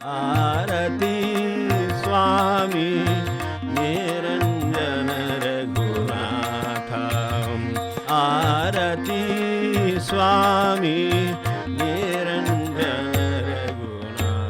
आरती स्वामी निरंजन रघुनाथ, आरती स्वामी निरंजन रघुनाथ.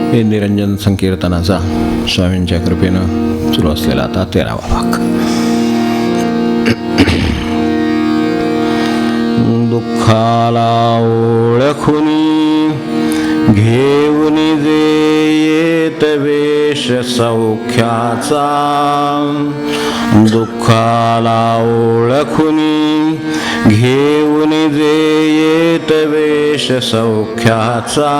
हे निरंजन संकीर्तनाचा स्वामींच्या कृपेनं सुरू असलेला आता 13वा भाग. दुःखाला ओळखुनी घेऊनी जे येत वेश सौख्याचा, दुःखाला ओळखुनी घेऊनी जे येत वेश सौख्याचा,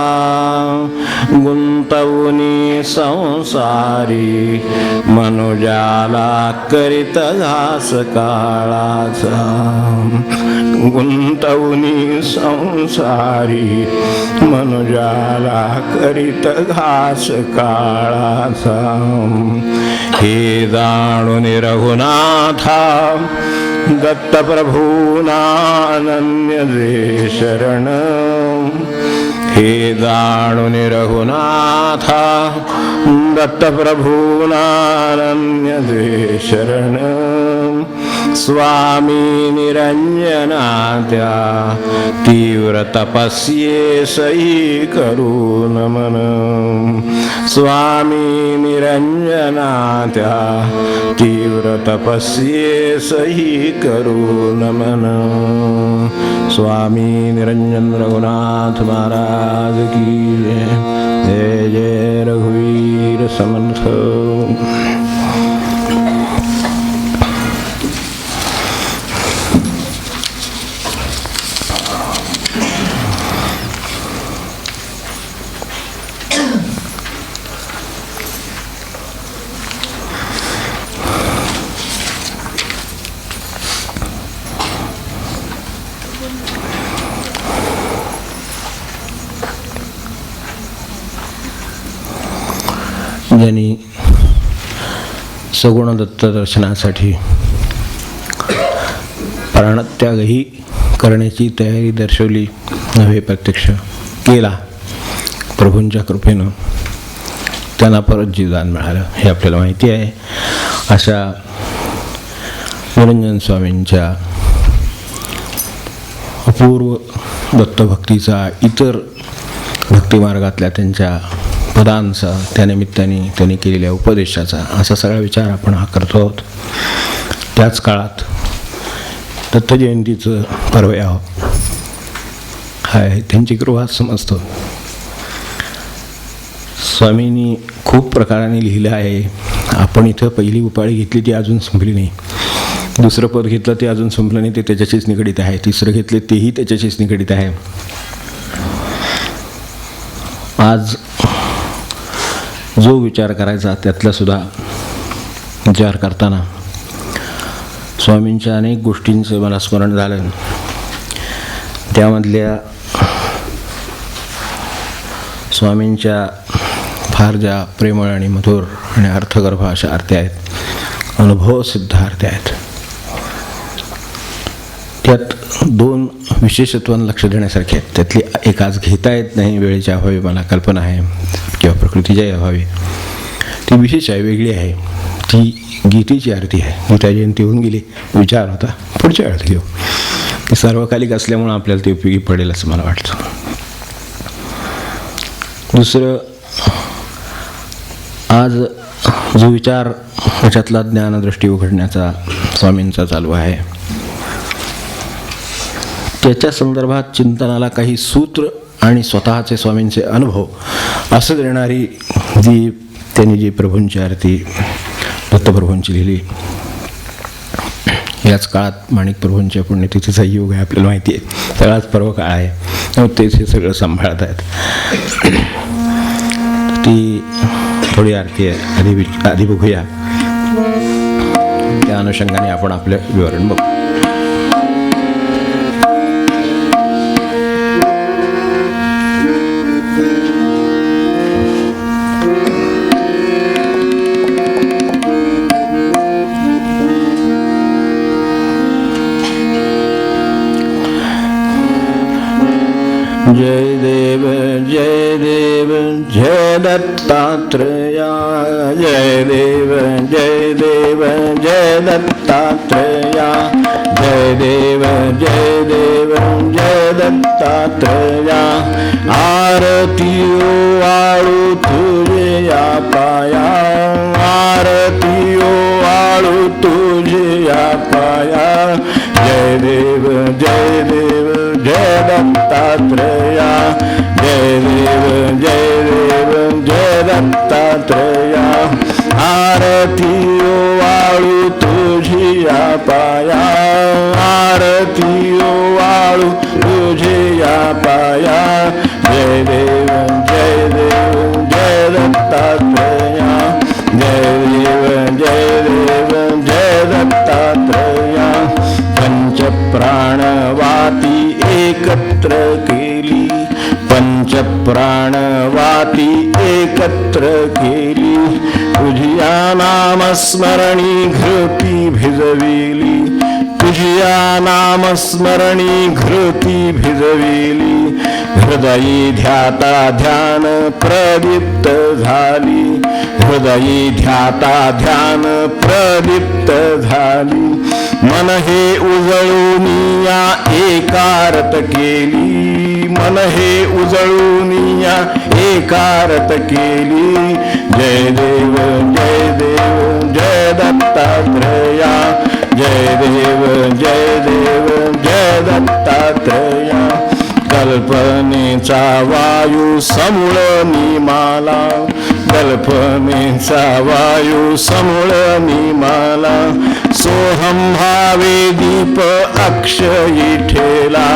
गुंतवुनी संसारी मनुजाला करीत घास काळाचा, गुंतवुनी संसारी मनुजाला करीत घास काळाचा. हे जाणून रघुनाथा दत्तप्रभूना अनन्य जे शरण, हे जाणून रघुनाथा दत्तप्रभूना अनन्य जे शरण, स्वामी निरंजना त्या तीव्र तपस्ये सई करू नमन, स्वामी निरंजना त्या तीव्र तपस्ये सई करू नमन. स्वामी निरंजन रघुनाथ महाराज की जय. जय रघुवीर समर्थ. ज्यांनी सगुण दत्त दर्शनासाठी प्राणत्यागही करण्याची तयारी दर्शवली, नव्हे प्रत्यक्ष केला, प्रभूंच्या कृपेनं त्यांना परत जीवदान मिळालं हे आपल्याला माहिती आहे. अशा निरंजन स्वामींच्या अपूर्व दत्तभक्तीचा, इतर भक्तिमार्गातल्या त्यांच्या पदांचा, त्यानिमित्ताने त्यांनी केलेल्या उपदेशाचा असा सगळा विचार आपण हा करतो आहोत. त्याच काळात दत्तजयंतीचं पर्व हाय, त्यांची कृपा समजतो. स्वामींनी खूप प्रकाराने लिहिलं आहे. आपण इथं पहिली उपाळी घेतली ती अजून संपली नाही, दुसरं पद घेतलं ते अजून संपलं नाही, ते त्याच्याशीच निगडीत आहे, तिसरं घेतले तेही त्याच्याशीच निगडीत आहे. आज जो विचार करायचा त्यातला सुद्धा विचार करताना स्वामींच्या अनेक गोष्टींचं मला स्मरण झालं. त्यामधल्या स्वामींच्या फार ज्या प्रेमळ आणि मधुर आणि अर्थगर्भ अशा आरत्या आहेत, अनुभव सिद्ध आरत्या आहेत. त्यात 2 विशेषत्वांना लक्ष देण्यासारखे आहेत. त्यातली एक आज घेता येत नाही, वेळेच्या अभावी मला कल्पना आहे, किंवा प्रकृतीच्याही अभावी. ती विशेष आहे, वेगळी आहे. ती गीतेची आरती आहे. गीता जयंती होऊन गेली, विचार होता, पुढच्या वेळेत घेऊ. ती सार्वकालिक असल्यामुळं आपल्याला ते उपयोगी पडेल असं मला वाटतं. दुसरं, आज जो विचार याच्यातला ज्ञानदृष्टी उघडण्याचा स्वामींचा चालू आहे, त्याच्या संदर्भात चिंतनाला काही सूत्र आणि स्वतःचे स्वामींचे अनुभव असं देणारी त्यांनी जी प्रभूंची आरती दत्तप्रभूंची लिहिली, याच काळात माणिक प्रभूंच्या पुण्यतिथीचा योग आहे, आपल्याला माहिती आहे. सगळाच पर्व काळ आहे, तेच हे सगळं सांभाळत आहेत. ती थोडी आरती आहे, आधी बघूया, त्या अनुषंगाने आपण आपलं विवरण बघू. जय देव जय दत्तात्रेया जय देव जय दत्तात्रेया जय देव जय दत्तात्रेया आरती वाळू तुझे या पाया आरती वाळू तुझे या पाया जय देव जय दत्तात्रेया जय देव जय दत्तात्रेया आरती वाळू तुझी या पाया आरती वाळू तुझी या पाया जय देव जय दत्तात्रेया जय दत्तात्रेया पंच प्राणवाती एकत्र केली पंच प्राणवाती एकत्र केली तुझिया नामस्मरणी घृती भिजविली तुझिया नामस्मरणी घृती भिजविली हृदयी ध्याता ध्यान प्रदीप्त झाली हृदयी ध्याता ध्यान प्रदीप्त झाली मन हे उजळून या एकारत केली मन हे उजळून या एकारत केली जय देव जय दत्तात्रेया जय देव जय दत्तात्रेया कल्पनेचा वायू समूळ निमाला कल्पनेचा वायू समूळ निमाला सोहम भावे दीप अक्षयी ठेला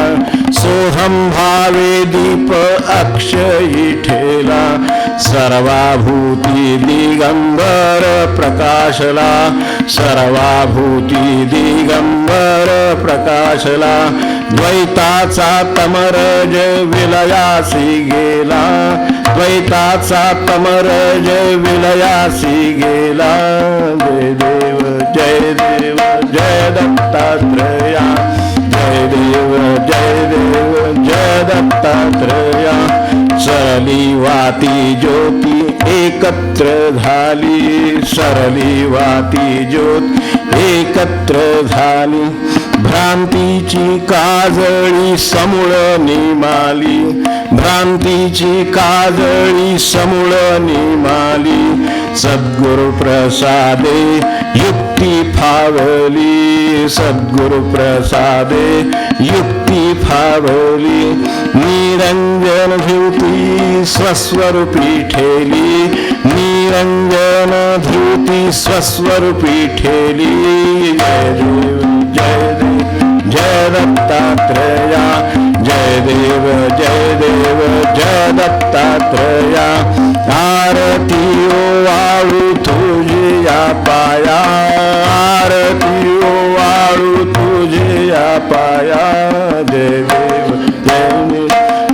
सोहम भावे दीप अक्षयी ठेला सर्वाभूती दिगंबर प्रकाशला सर्वाभूती दिगंबर प्रकाशला द्वैताचा तमरज विलयासी गेला द्वैताचा तमरज विलयासी गेला जय देव जय दत्तात्रेया जय देव जय दत्तात्रेया सरली वाती ज्योती एकत्र झाली सरली वाती ज्योत एकत्र झाली भ्रांतीची काजळी समूळ निमाली भ्रांतीची काजळी समूळ निमाली सद्गुरु प्रसादे युक्ती फावली सद्गुरु प्रसादे युक्ती फावली निरंजन धृती स्वस्वरूपी ठेली निरंजन धृती स्वस्वरूपी ठेली जय दत्तात्रेया जय देव जय दत्तात्रेया आरती वाळू तुझी या पाया आरती वाळू तुझी या पाया जय देव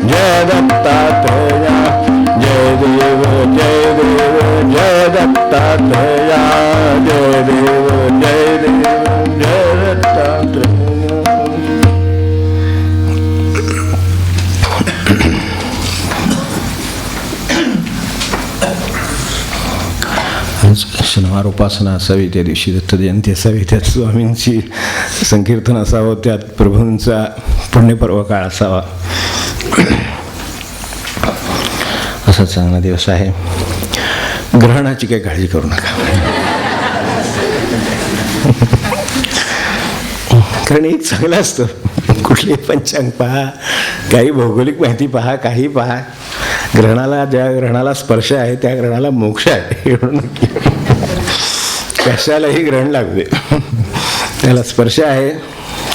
जय दत्तात्रेया जय देव जय दत्तात्रेया जय देव जय दत्तात्रेया शनिवार उपासना असावी त्या दिवशी दत्त जयंती असावी त्यात स्वामींची संकीर्तन असावं त्यात प्रभूंचा पुण्यपर्व काळ असावा असा चांगला दिवस आहे ग्रहणाची काही काळजी करू नका कारण एक चांगलं असतं कुठले पंचांग पहा काही भौगोलिक माहिती पहा काही पहा ग्रहणाला ज्या ग्रहणाला स्पर्श आहे त्या ग्रहणाला मोक्ष आहे एवढं नक्की कशालाही ग्रहण लागते त्याला स्पर्श आहे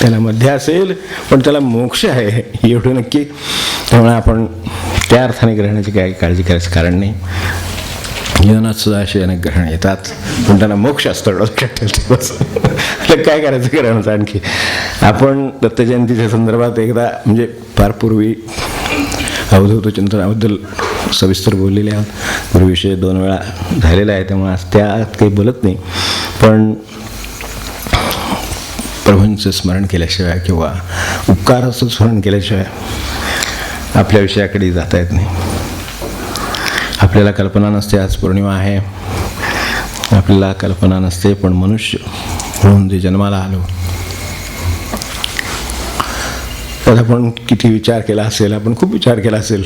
त्याला मध्य असेल पण त्याला मोक्ष आहे एवढं नक्की त्यामुळे आपण त्या अर्थाने ग्रहणाची काही काळजी करायचं कारण नाही जीवनात सुद्धा असे अनेक ग्रहण येतात पण त्यांना मोक्ष असतो काय करायचं ग्रहणाचं आणखी आपण दत्तजयंतीच्या संदर्भात एकदा म्हणजे फार पूर्वी अवधूत चिंतनाबद्दल सविस्तर बोललेले आहोत गुरुविषय 2 वेळा झालेला आहे त्यामुळे आज त्यात काही बोलत नाही पण प्रभूंचं स्मरण केल्याशिवाय किंवा उपकाराचं स्मरण केल्याशिवाय आपल्या विषयाकडे जाता येत नाही. आपल्याला कल्पना नसते आज पौर्णिमा आहे, आपल्याला कल्पना नसते, पण मनुष्य म्हणून जे जन्माला आलो त्यात आपण किती विचार केला असेल, आपण खूप विचार केला असेल.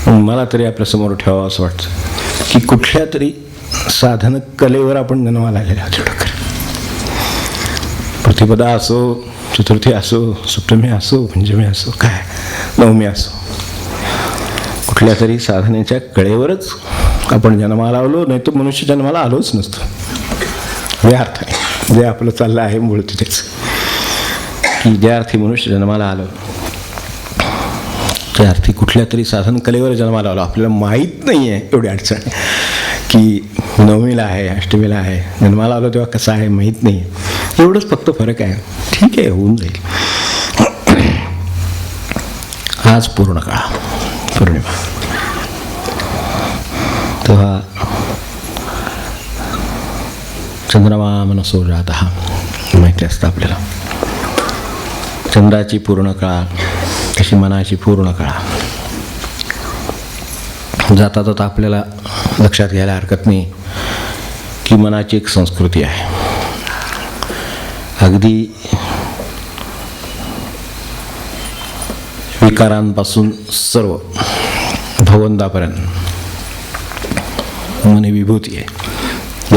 पण मला तरी आपल्यासमोर ठेवावं असं वाटतं की कुठल्या तरी साधन कलेवर आपण जन्माला आलेले आहोत. प्रतिपदा असो, चतुर्थी असो, सप्तमी असो, पंचमी असो, काय नवमी असो, कुठल्या तरी साधनेच्या कलेवरच आपण जन्माला आलो, नाही तर मनुष्य जन्माला आलोच नसतो. या अर्थाने जे आपलं चाललं आहे मूळ तिथेच, की ज्या अर्थी मनुष्य जन्माला आलं त्या अर्थी कुठल्या तरी साधन कलेवर जन्माला आलो. आपल्याला माहीत नाही आहे एवढी अडचण की नवमीला आहे, अष्टमीला आहे, जन्माला आलो तेव्हा कसं आहे माहीत नाही. एवढंच फक्त फरक आहे. ठीक आहे, होऊन जाईल. आज पूर्ण काळ पौर्णिमा, तेव्हा चंद्रमा मनसो जातः माहिती असतं आपल्याला. चंद्राची पूर्ण काळ तशी मनाची पूर्ण काळ. जाता जाता आपल्याला लक्षात घ्यायला हरकत नाही की मनाची एक संस्कृती आहे. अगदी विकारांपासून सर्व भवंदापर्यंत मन ही विभूती आहे.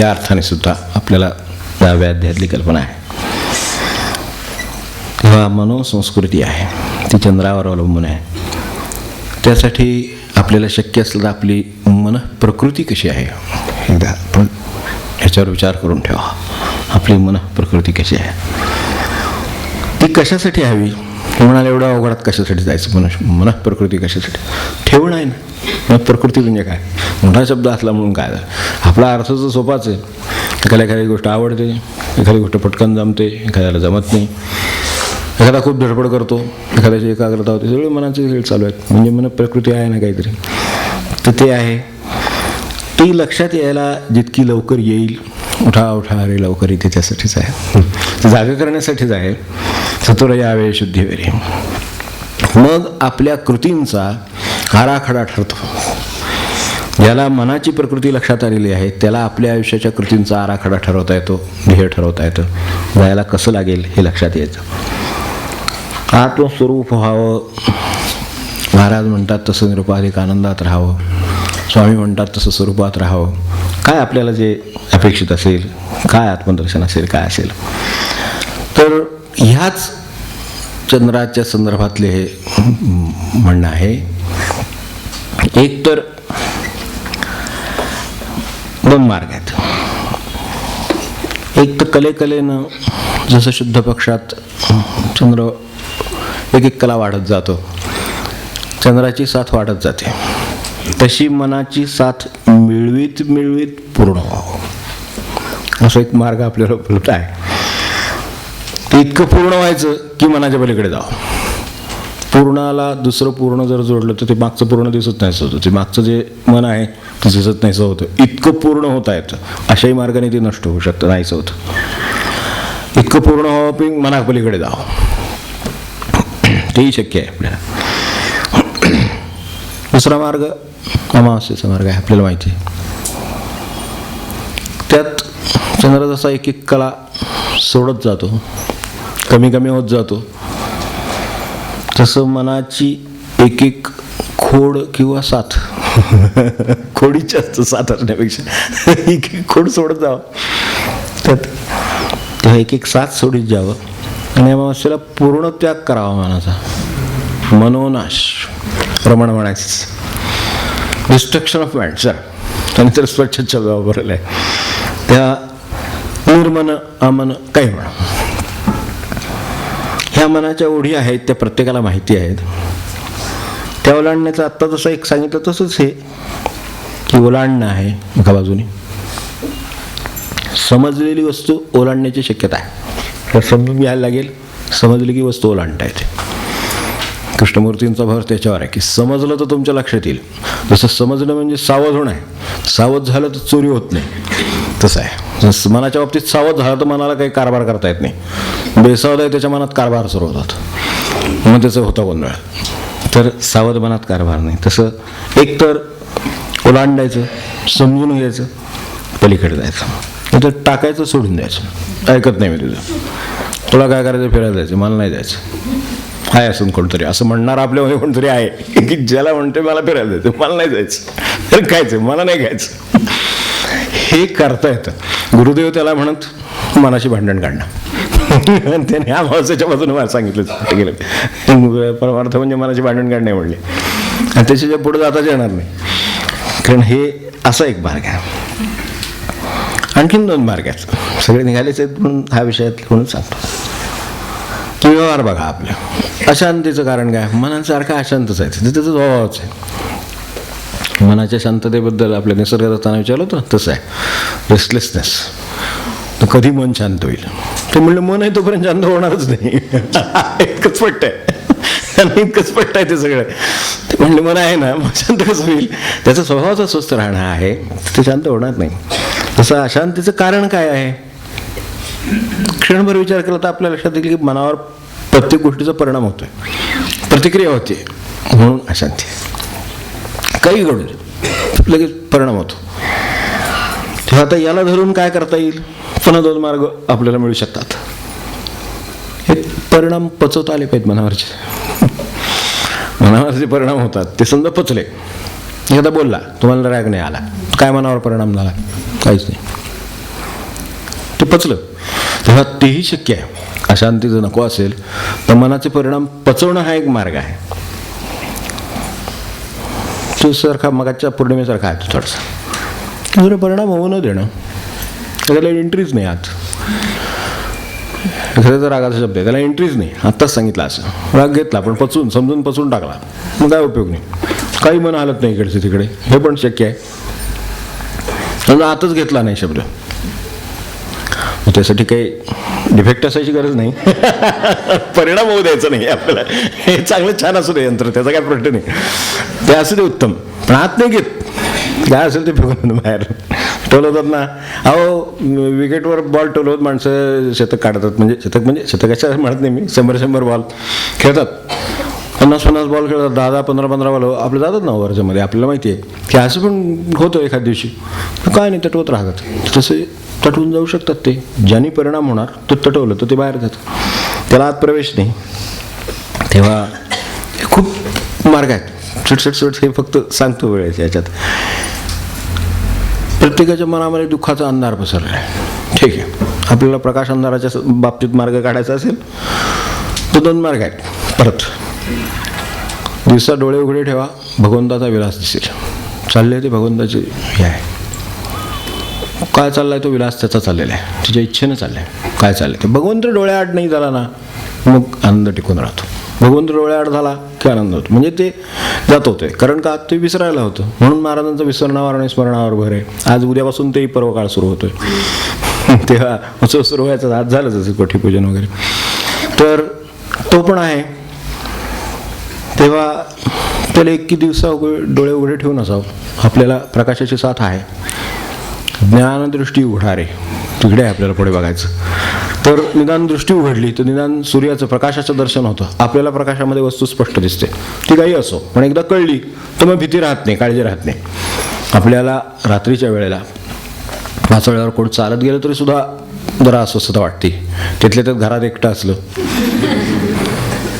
या अर्थाने सुद्धा आपल्याला 10व्या अध्यायातली कल्पना आहे. तेव्हा मनोसंस्कृती आहे ती चंद्रावर अवलंबून आहे. त्यासाठी आपल्याला शक्य असलं तर आपली मन प्रकृती कशी आहे एकदा आपण ह्याच्यावर विचार करून ठेवा. आपली मन प्रकृती कशी आहे, ती कशासाठी हवी. म्हणाले एवढ्या अवघडात कशासाठी जायचं. मन प्रकृती कशासाठी ठेवणं आहे ना. मन प्रकृती म्हणजे काय, मोठा शब्द असला म्हणून काय झालं. आपला अर्थ तर सोपाच आहे. एखादी गोष्ट आवडते, एखादी गोष्ट पटकन जमते, एखाद्याला जमत नाही, एखादा खूप धडपड करतो, एखाद्याची एकाग्रता होते. सगळे मनाचे खेळ चालू आहेत. म्हणजे मन प्रकृती आहे ना काहीतरी, तर ते आहे. ती लक्षात यायला जितकी लवकर येईल, उठा उठा अरे लवकर येते, त्यासाठीच आहे, जागा करण्यासाठीच आहे. सत्वर यावे शुद्धीवेरी. मग आपल्या कृतींचा आराखडा ठरतो. ज्याला मनाची प्रकृती लक्षात आलेली आहे त्याला आपल्या आयुष्याच्या कृतींचा आराखडा ठरवता येतो, ध्येय ठरवता येतं. जायला कसं लागेल हे लक्षात यायचं. आत्मस्वरूप व्हावं, महाराज म्हणतात तसं निरुपाधिक आनंदात राहावं, स्वामी म्हणतात तसं स्वरूपात राहावं. काय आपल्याला जे अपेक्षित असेल, काय आत्मदर्शन असेल, काय असेल, तर ह्याच चंद्राच्या संदर्भातले हे म्हणणं आहे. एक तर 2 मार्ग आहेत. एक तर कलेनं जसं शुद्ध पक्षात चंद्र एक कला वाढत जातो, चंद्राची साथ वाढत जाते, तशी मनाची साथ मिळवीत मिळवीत पूर्ण व्हावं असा एक मार्ग आपल्याला उपलब्ध आहे. ते इतकं पूर्ण व्हायचं की मनाच्या पलीकडे जावं. पूर्णाला दुसरं पूर्ण जर जोडलं तर ते मागचं पूर्ण दिसत नाहीसं होतं, ते मागचं जे मन आहे ते दिसत नाहीसं होतं. इतकं पूर्ण होता येतं, अशाही मार्गाने ते नष्ट होऊ शकतं, नाहीसं होतं. इतकं पूर्ण व्हावं की मनापलीकडे जावं, तेही शक्य आहे आपल्याला. दुसरा मार्ग अमावस्येचा मार्ग आहे, आपल्याला माहिती आहे. त्यात चंद्र जसा एक एक कला सोडत जातो, कमी कमी होत जातो, तसं मनाची एक एक खोड किंवा साथ खोडीची असतं, साथ असण्यापेक्षा एक एक खोड सोडत जावं. त्यात तेव्हा एक एक साथ सोडीत जावं आणि अमावस्येला पूर्ण त्याग करावा मनाचा. मनोनाश रमण म्हणायचं, डिस्ट्रक्शन ऑफ माइंड. सर त्याने तर स्वच्छ शब्द वापरलेला आहे. त्या निर्मन अमन काही म्हणा, ह्या मनाच्या ओढी आहेत त्या प्रत्येकाला माहिती आहेत. त्या ओलांडण्याचं आत्ता जसं एक सांगितलं तसंच हे की ओलांडणं आहे. एका बाजूने समजलेली वस्तू ओलांडण्याची शक्यता आहे, समजून घ्यायला लागेल. समजली की वस्तू ओलांडता येते. कृष्णमूर्तींचा भर त्याच्यावर आहे की समजलं तर तुमच्या लक्षात येईल. जसं समजणं म्हणजे सावध होणं आहे, सावध झालं तर चोरी होत नाही, तसं आहे. जसं मनाच्या बाबतीत सावध झालं तर मनाला काही कारभार करता येत नाही. बेसावध आहे त्याच्या मनात कारभार सुरू होतात, मग त्याचं होता गोंधळ. तर सावध मनात कारभार नाही. तसं एक तर ओलांडायचं, समजून घ्यायचं, पलीकडे जायचं, नाही तर टाकायचं, सोडून द्यायचं. ऐकत नाही मी तुझं, तुला काय करायचं फिरायला जायचं, मला नाही जायचं. आहे असून कोणतरी असं म्हणणार आपल्यामध्ये कोणतरी आहे की ज्याला म्हणते मला फिरायला जायचं, मला नाही जायचं, तर खायचं, मला नाही खायचं. हे करता येतं. गुरुदेव त्याला म्हणत मनाशी भांडण काढणं. त्याने ह्या मावसाच्या बाजूने मला सांगितलं गेलं. परमार्थ म्हणजे मनाची भांडण काढणे म्हणले, आणि त्याच्या पुढे जाताच येणार नाही. कारण हे असा एक मार्ग आहे. आणखीन 2 मार्ग आहेत, सगळे निघालेच आहेत म्हणून हा विषयात म्हणून सांगतो. व्यवहार बघा आपल्या. अशांतीचं कारण काय? मनासारखं अशांतच आहे, ते त्याचा स्वभावच आहे. मनाच्या शांततेबद्दल आपल्या निसर्गदत्ताने विचारलं होतं, तसं आहे. रेस्टलेसनेस, तर कधी मन शांत होईल? ते म्हणलं मन आहे तोपर्यंत शांत होणारच नाही. इतकंच पट्ट आहे, इतकंच पट्ट आहे ते सगळं. ते म्हणले मन आहे ना, मग शांत कसं होईल? त्याचा स्वभावाचा स्वस्थ राहणं आहे, ते शांत होणार नाही. तसं अशांतीचं कारण काय आहे? क्षणभर विचार केला तर आपल्या लक्षात येईल की मनावर प्रत्येक गोष्टीचा परिणाम होतोय, प्रतिक्रिया होते, म्हणून अशांती. काही घडू दे, लगेच परिणाम होतो. तेव्हा आता याला धरून काय करता येईल? पुन्हा 2 मार्ग आपल्याला मिळू शकतात. हे परिणाम पचवता आले पाहिजेत मनावरचे. मनावरचे परिणाम होतात ते समजा पचले. एखादा बोलला, तुम्हाला राग नाही आला, काय मनावर परिणाम झाला? काहीच नाही, ते पचलं. तेव्हा तेही शक्य आहे. अशांती जर नको असेल तर मनाचे परिणाम पचवणं हा एक मार्ग आहे. तो सारखा मगाच्या पौर्णिमेसारखा आहे. तो थोडासा जरा परिणाम होऊ न देणं, त्याला एंट्रीच नाही. आत खरं रागाचा शब्द आहे, त्याला एंट्रीच नाही. आत्ताच सांगितलं असं. राग घेतला पण पचवून, समजून पचवून टाकला, मग काय उपयोग नाही. काही मन हालत नाही इकडचे तिकडे, हे पण शक्य आहे. समजा आतच घेतला नाही शब्द, त्यासाठी काही डिफेक्ट असायची गरज नाही. परिणाम होऊ द्यायचा नाही आपल्याला. हे चांगलं छान असू दे यंत्र, त्याचा काय प्रश्न नाही, ते असू दे उत्तम, पण आत नाही घेत. काय असेल ते फेकून बाहेर टोलवतात ना. अहो विकेटवर बॉल टोलवत माणसं शतक काढतात. म्हणजे शतक अशा म्हणत नाही मी, 100 बॉल खेळतात, 50 बॉल खेळतात, 10 15 बॉल आपले जातात ना ओव्हरच्यामध्ये. आपल्याला माहिती आहे की असं पण होतं एखाद दिवशी, काय नाही तटवत राहतात. तसे तटवून जाऊ शकतात ते. ज्यांनी परिणाम होणार तो तटवलं तर ते बाहेर जातं, त्याला आत प्रवेश नाही. तेव्हा खूप मार्ग आहेत. चटचट हे फक्त सांगतो वेळेच्या याच्यात. प्रत्येकाच्या मनामध्ये दुःखाचा अंधार पसरला आहे. ठीक आहे, आपल्याला प्रकाश अंधाराच्या बाबतीत मार्ग काढायचा असेल तर 2 मार्ग आहेत. परत दिवसा डोळे उघडे ठेवा, भगवंताचा विलास दिसेल. चालले ते भगवंताचे हे आहे. काय चाललाय तो विलास त्याचा चाललेला आहे, त्याच्या इच्छेनं चाललाय. काय चाललंय ते भगवंत डोळ्याआड नाही झाला ना, मग आनंद टिकून राहतो. भगवंत डोळ्याआड झाला की आनंद होतो. म्हणजे ते जात होते, कारण का ते विसरायला होतं. म्हणून महाराजांचं विसरणावर आणि स्मरणावर भर आहे. आज उद्यापासून तेही पर्वकाळ सुरू होतोय. तेव्हा उत्सव सुरू व्हायचा, आज झालं जसं कोठीपूजन वगैरे, तर तो पण आहे. तेव्हा त्याला 21 दिवसा डोळे उघडे ठेवून असावं. आपल्याला प्रकाशाची साथ आहे. ज्ञानदृष्टी उघडारे, तिकडे आहे आपल्याला पुढे बघायचं. तर निदान दृष्टी उघडली तर निदान सूर्याचं प्रकाशाचं दर्शन होतं. आपल्याला प्रकाशामध्ये वस्तू स्पष्ट दिसते, ती काही असो. पण एकदा कळली तर मग भीती राहत नाही, काळजी राहत नाही. आपल्याला रात्रीच्या वेळेला 5 वेळेवर कोण चालत गेलं तरी सुद्धा जरा अस्वस्थता वाटते. तिथल्या त्यात घरात एकटं असलं,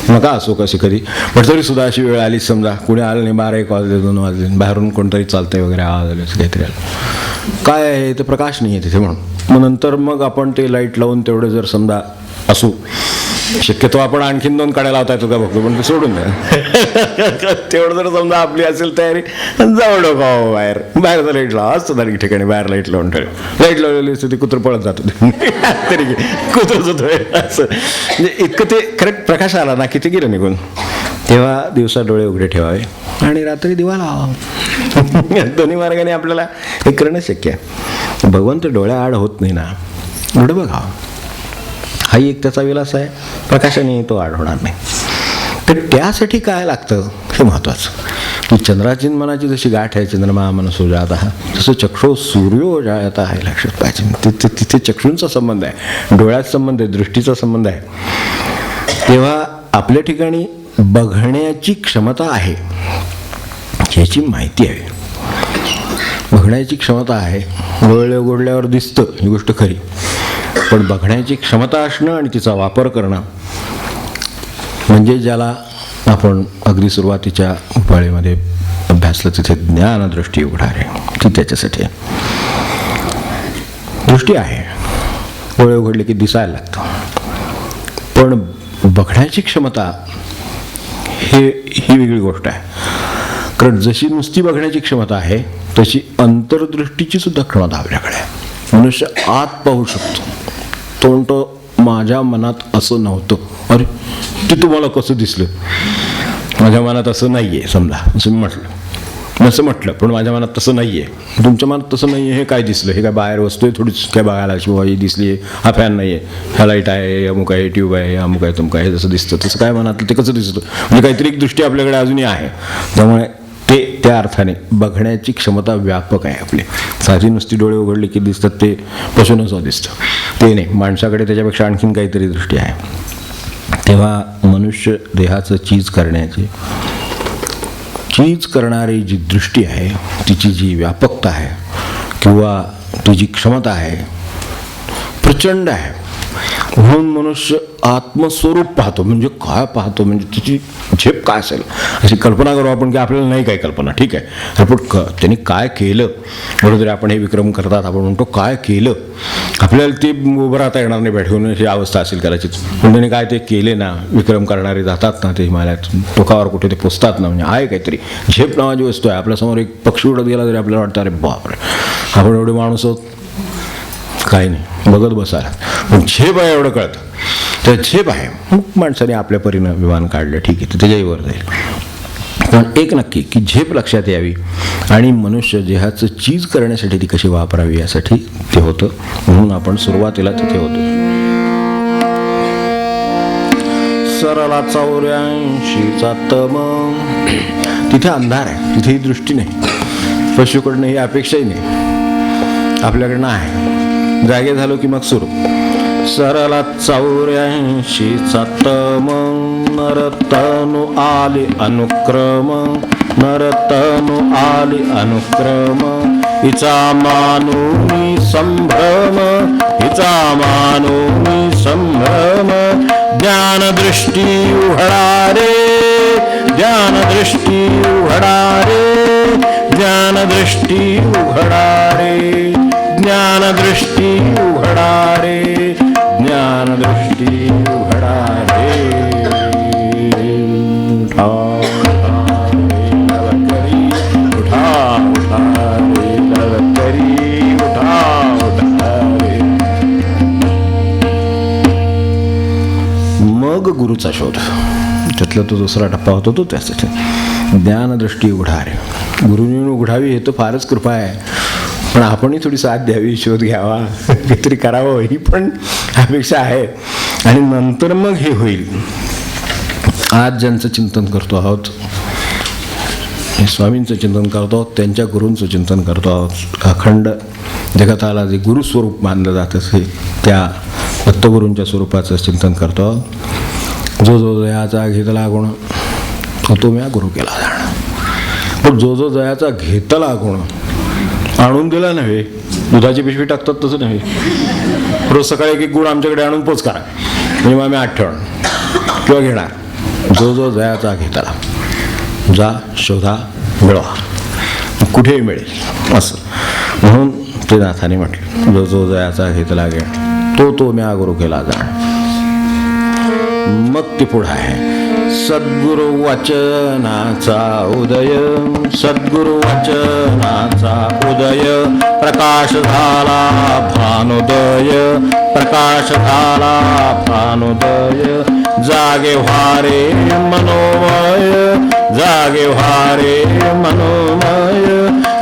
नका असो कशी कधी, पण तरी सुद्धा अशी वेळ आली समजा कुणी आलं नाही, 12-1 वाजले, 2 वाजले, बाहेरून कोणतरी चालतंय वगैरे, आवाज आले काहीतरी आलं, काय आहे ते प्रकाश नाही आहे तिथे. म्हणून मग नंतर मग आपण ते लाईट लावून तेवढे जर समजा असू, शक्यतो आपण आणखीन 2 काड्या लावता येतो का बघतो, पण ते सोडून द्या. तेवढं जर समजा आपली असेल तयारी, जाऊ डोका बाहेरचा लाईट लावा. असतं तारीख ठिकाणी बाहेर लाईट लावून ठेव. लाईट लावलेली असते ती कुत्रं पळत जातो, तरी कुत्रंच होतोय असं. म्हणजे इतकं ते करेक्ट प्रकाश आला ना किती गेलं निघून. तेव्हा दिवसा डोळे उघडे ठेवावे आणि रात्री दिवा लावा. दोन्ही मार्गाने आपल्याला हे करणं शक्य आहे. भगवंत डोळ्याआड होत नाही ना, डोळे बघावं. हाही एक त्याचा विलास आहे. प्रकाशाने तो आड होणार नाही. तर त्यासाठी काय लागतं हे महत्त्वाचं. की चंद्राची मनाची जशी गाठ आहे, चंद्रमा मनसो जाता, तसं चक्षो सूर्यो जाता आहे लक्षात पाहिजे. तिथे चक्षूंचा संबंध आहे, डोळ्याचा संबंध आहे, दृष्टीचा संबंध आहे. तेव्हा आपल्या ठिकाणी बघण्याची क्षमता आहे याची माहिती आहे. बघण्याची क्षमता आहे, डोळे उघडल्यावर दिसतं ही गोष्ट खरी, पण बघण्याची क्षमता असणं आणि तिचा वापर करणं म्हणजे ज्याला आपण अगदी सुरुवातीच्या उपाळीमध्ये अभ्यासलं तिथे ज्ञानदृष्टी उघडारे, ती त्याच्यासाठी आहे. दृष्टी आहे, डोळे उघडले की दिसायला लागतं, पण बघण्याची क्षमता ही वेगळी गोष्ट आहे. कारण जशी नुसती बघण्याची क्षमता आहे तशी अंतर्दृष्टीची सुद्धा क्षमता आपल्याकडे आहे. मनुष्य आत पाहू शकतो. तो म्हणतो माझ्या मनात असं नव्हतं, अरे ते तुम्हाला कसं दिसलं? माझ्या मनात असं नाही आहे, समजा असं म्हटलं पण माझ्या मनात तसं नाही आहे. तुमच्या मनात तसं नाही आहे हे काय दिसलं? हे काय बाहेर वस्तू आहे थोडीच काय बघायला शिवा ही दिसली आहे, हा फॅन नाही आहे, हा लाईट आहे, अमुक आहे, ट्यूब आहे, अमुक आहे, तुमक आहे, जसं दिसतं तसं काय मनातलं ते कसं दिसतं? म्हणजे काहीतरी एक दृष्टी आपल्याकडे अजूनही आहे. त्यामुळे ते त्या अर्थाने बघण्याची क्षमता व्यापक आहे आपली. साधी नुसती डोळे उघडले की दिसतात ते पशुनच दिसतं ते नाही, माणसाकडे त्याच्यापेक्षा आणखीन काहीतरी दृष्टी आहे. तेव्हा मनुष्य देहाचं चीज करणारी जी दृष्टी आहे, तिची जी व्यापकता आहे किंवा तिची क्षमता आहे प्रचंड आहे. म्हणून मनुष्य आत्मस्वरूप पाहतो. म्हणजे काय पाहतो? म्हणजे तिची झेप काय असेल अशी कल्पना करू आपण की आपल्याला नाही काही कल्पना, ठीक आहे, पण त्यांनी काय केलं? बरोबर, आपण हे विक्रम करतात, आपण म्हणतो काय केलं, आपल्याला ते उभं राहता येणार नाही, बैठून ही अवस्था असेल कदाचित, पण त्यांनी काय ते केले ना. विक्रम करणारे जातात ना ते हिमालयात टोकावर कुठे ते पोचतात ना. म्हणजे आहे काहीतरी झेप नावाची वस्तू आहे. आपल्यासमोर एक पक्षी उडत गेला तरी आपल्याला वाटतं अरे बापरे आपण एवढे माणूस आहोत, काही नाही बघत बसायला, पण झेप आहे एवढं कळतं. तर झेप आहे. मग माणसाने आपल्या परीनं विमान काढलं, ठीक आहे, ते त्याच्याही वर जाईल. पण एक नक्की की झेप लक्षात यावी आणि मनुष्य देहाचं चीज करण्यासाठी ती कशी वापरावी यासाठी ते होतं. म्हणून आपण सुरुवातीला तिथे होतो. सरला 84चा तम. तिथे अंधार आहे, तिथेही दृष्टी नाही, पशुकडनं ही अपेक्षाही नाही, आपल्याकडनं आहे. जागे झालो की मग सुरू. सरला 84चा तम. नरतनु आली अनुक्रम, नरतनु आली अनुक्रम. हिचा मानूनी संभ्रम, हिचा मानूनी संभ्रम. ज्ञानदृष्टी उघडारे, ज्ञानदृष्टी उघडारे, ज्ञानदृष्टी उघडारे, ज्ञानदृष्टी उघडारे, ज्ञानदृष्टी उघडारे. उठा उठा रे लवकरी, उठा उठा रे लवकरी, उठा उठा रे. मग गुरुचा शोध, त्यातला तो दुसरा टप्पा होता तो त्यासाठी ज्ञानदृष्टी उघडारे. गुरुनी उघडावी हे तर फारच कृपा आहे, पण आपणही थोडी साथ द्यावी, शोध घ्यावा, काहीतरी करावं ही पण अपेक्षा आहे. आणि नंतर मग हे होईल. आज ज्यांचं चिंतन करतो आहोत, हे स्वामींचं चिंतन करतो आहोत, त्यांच्या गुरूंचं चिंतन करतो आहोत. अखंड जगताला जे गुरुस्वरूप मानलं जात असे त्या दत्तगुरूंच्या स्वरूपाचं चिंतन करतो आहोत. जो जो जयाचा घेतला गुण तो म्या गुरु केला जाणं. पण जो जो जयाचा घेतला गुण आणून दिला नव्हे, दुधाची पिशवी टाकतात तसं नव्हे, रोज सकाळी एक एक गुण आमच्याकडे आणून पोच करा म्हणजे मग आम्ही आठवण किंवा घेणार. जो जो जयाचा घेतला जा शोधा मिळवा, कुठेही मिळेल असं. म्हणून ते नाथाने म्हटलं जो जो जयाचा घेतला घे तो तो म्या गुरु केला जाण. मग ती पुढं आहे सद्गुरु वचनाचा उदय, सद्गुरु वचनाचा उदय. प्रकाश झाला भानुदय, प्रकाश झाला भानुदय. जागे व्हारे मनोमय, जागे व्हारे मनोमय.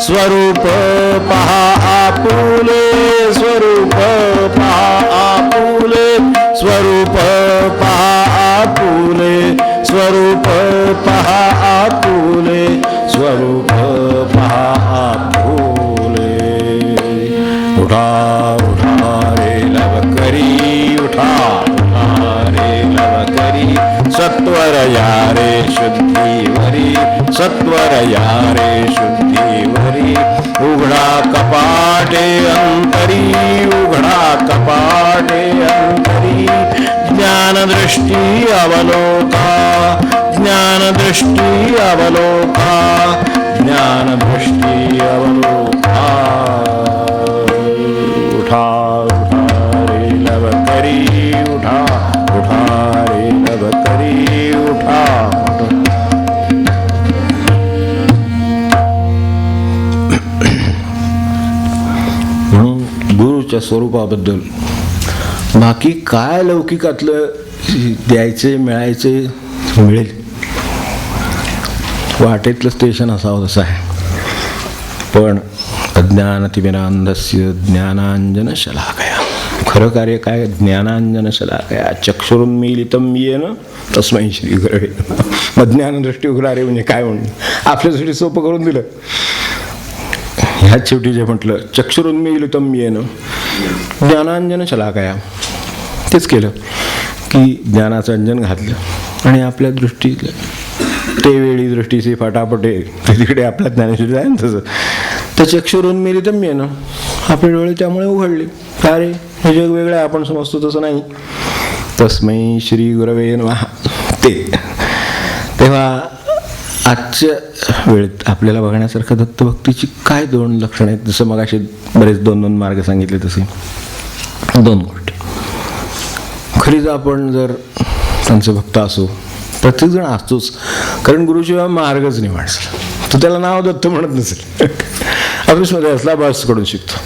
स्वरूप पहा आपुले, स्वरूप पहा आपुले, स्वरूप पहा आपुले, स्वरूप पहा आपुले, स्वरूप पहा आपुले. उठा उठा रे लवकरी, उठा उठा रे लवकरी. सत्व सत्वर यारे शुद्धीवरी, सत्वर यारे शुद्धीवरी. उघडा कपाटे अंतरी, उघडा कपाटे अंतरी. ज्ञानदृष्टी अवलोका, ज्ञानदृष्टी अवलोका, ज्ञानदृष्टी अवलोका. उठा उठा रे लवकरी, उठा उठा रे लवकरी, उठा. म्हणून गुरुच्या स्वरूपाबद्दल बाकी काय लौकिकातलं द्यायचे मिळायचे मिळेल, वाटेतलं स्टेशन असावं तसं आहे. पण अज्ञानतिमिरांधस्य ज्ञानांजन शलाकया, खरं कार्य काय? ज्ञानांजन शलाकया चक्षुरुन्मीलितं येन तस्मै श्री गुरवे नमः. अज्ञानदृष्टी उघडारे म्हणजे काय म्हणून आपल्यासाठी सोपं करून दिलं. ह्याच शेवटी जे म्हटलं चक्षुरुन्मीलितं येन ज्ञानांजन शलाकया, तेच केलं की ज्ञानाचं अंजन घातलं आणि आपल्या दृष्टीतलं ते वेळी दृष्टीचे फटाफटे तिकडे आपल्या ज्ञानेश्वरी आहे ना तसं. तर चक्षुरुन्मीलितं येन, आपले डोळे त्यामुळे उघडले. अरे हे जग वेगळं आहे, आपण समजतो तसं नाही. तस्मै श्री गुरवे नमः. ते तेव्हा आजच्या वेळेत आपल्याला बघण्यासारखं दत्तभक्तीची काय दोन लक्षणं आहेत. जसं मग असे बरेच दोन दोन मार्ग सांगितले तसे दोन गोष्टी. खरीच आपण जर त्यांचे भक्त असो, प्रत्येकजण असतोच, कारण गुरुशिवाय मार्गच नाही माणसाला. तो त्याला नाव दत्त म्हणत नसेल, ऑफिसमध्ये असला बॉसकडून शिकतो.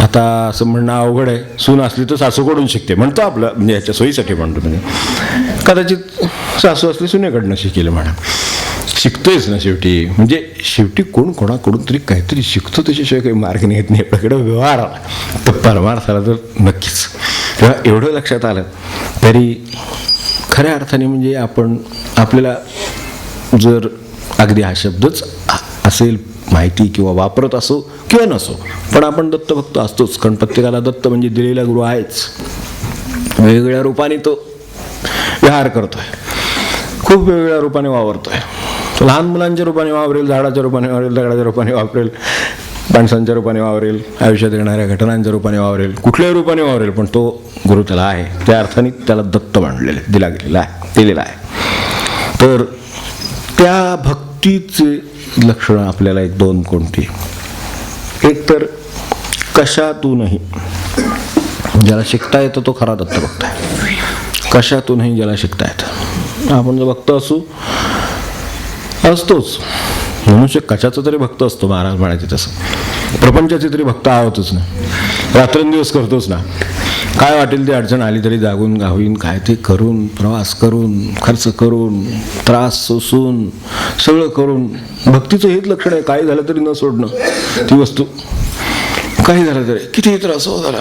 आता असं म्हणणं अवघड आहे, सून असली तर सासूकडून शिकते म्हणतो आपलं, म्हणजे ह्याच्या सोयीसाठी म्हणतो. म्हणजे कदाचित सासू असली सुनेकडनं शिकेल म्हणा, शिकतोयच ना शेवटी. म्हणजे शेवटी कोण कोणाकडून तरी काहीतरी शिकतो, त्याच्याशिवाय काही मार्ग नेत नाही. आपल्याकडे व्यवहार आला तर परमार्थाला तर नक्कीच. तेव्हा एवढं लक्षात आलं तरी खऱ्या अर्थाने म्हणजे आपण आपल्याला जर अगदी हा शब्दच असेल माहिती किंवा वापरत असो किंवा नसो, पण आपण दत्तभक्त असतोच. कारण प्रत्येकाला दत्त म्हणजे दिलेला गुरु आहेच. वेगवेगळ्या रूपाने तो विहार करतोय, खूप वेगवेगळ्या रूपाने वावरतोय. तो लहान मुलांच्या रूपाने वावरेल, झाडाच्या रूपाने वावरेल, दगडाच्या रूपाने वापरेल, माणसांच्या रूपाने वावरेल, आयुष्यात येणाऱ्या घटनांच्या रूपाने वावरेल, कुठल्याही रूपाने वावरेल, पण तो गुरु त्याला आहे. त्या अर्थाने त्याला दत्त मानलेलं दिला गेलेला आहे, दिलेला आहे. तर त्या भक्तीचे लक्षणं आपल्याला एक दोन कोणती? एक तर कशातूनही ज्याला शिकता येतं तो खरा दत्तभक्त आहे. कशातूनही ज्याला शिकता येतं. आपण जर भक्त असतोच, मनुष्य कशाचं तरी भक्त असतो. महाराज म्हणायचे तसं प्रपंचाचे तरी भक्त आहोतच ना, रात्रंदिवस करतोच ना. काय वाटेल ती अडचण आली तरी जागून गावीन काय ते करून, प्रवास करून, खर्च करून, त्रास सोसून, सगळं करून. भक्तीचं हेच लक्षण आहे, काही झालं तरी न सोडणं ती वस्तू. काही झालं तरी कितीही त्रास हो झाला,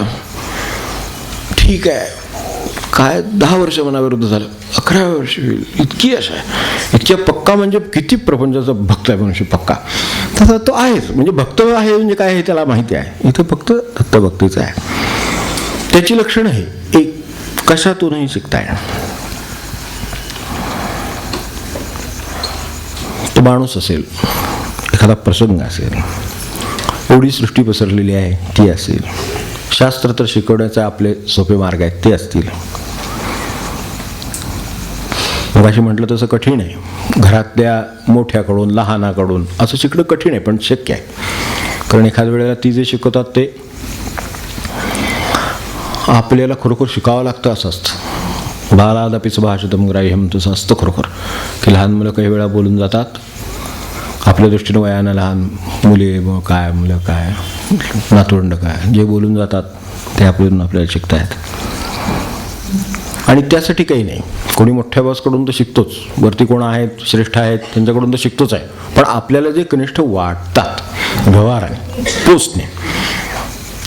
ठीक आहे. काय 10 वर्ष मनाविरुद्ध झालं, 11व्या वर्षी होईल, इतकी आशा आहे, इतक्या पक्का. म्हणजे किती प्रपंचाचा भक्त आहे मनुष्य, पक्का तसा तो आहेच. म्हणजे भक्त आहे म्हणजे काय हे त्याला माहिती आहे. इथं फक्त दत्तभक्तीचं आहे. त्याची लक्षणं हे एक, कशातूनही शिकता येणं. तो माणूस असेल, एखादा प्रसंग असेल, एवढी सृष्टी पसरलेली आहे ती असेल, शास्त्र तर शिकवण्याचे आपले सोपे मार्ग आहेत ते असतील. मग अशी म्हटलं तसं कठीण आहे. घरातल्या मोठ्याकडून लहानाकडून असं शिकणं कठीण आहे, पण शक्य आहे. कारण एखाद्या वेळेला ती जे शिकवतात ते आपल्याला खरोखर शिकावं लागतं असं असतं. बालादपीच भाषितम ग्राह्यम तसं असतं खरोखर, की लहान मुलं काही वेळा बोलून जातात. आपल्या दृष्टीनं वयानं लहान मुले काय, मुलं काय, नातवंड काय, जे बोलून जातात ते आपल्याला शिकता येतं. आणि त्यासाठी काही नाही, कोणी मोठ्या बॉसकडून तर शिकतोच, वरती कोण आहेत, श्रेष्ठ आहेत, त्यांच्याकडून तर शिकतोच आहे. पण आपल्याला जे कनिष्ठ वाटतात व्यवहाराने, पोस्टने,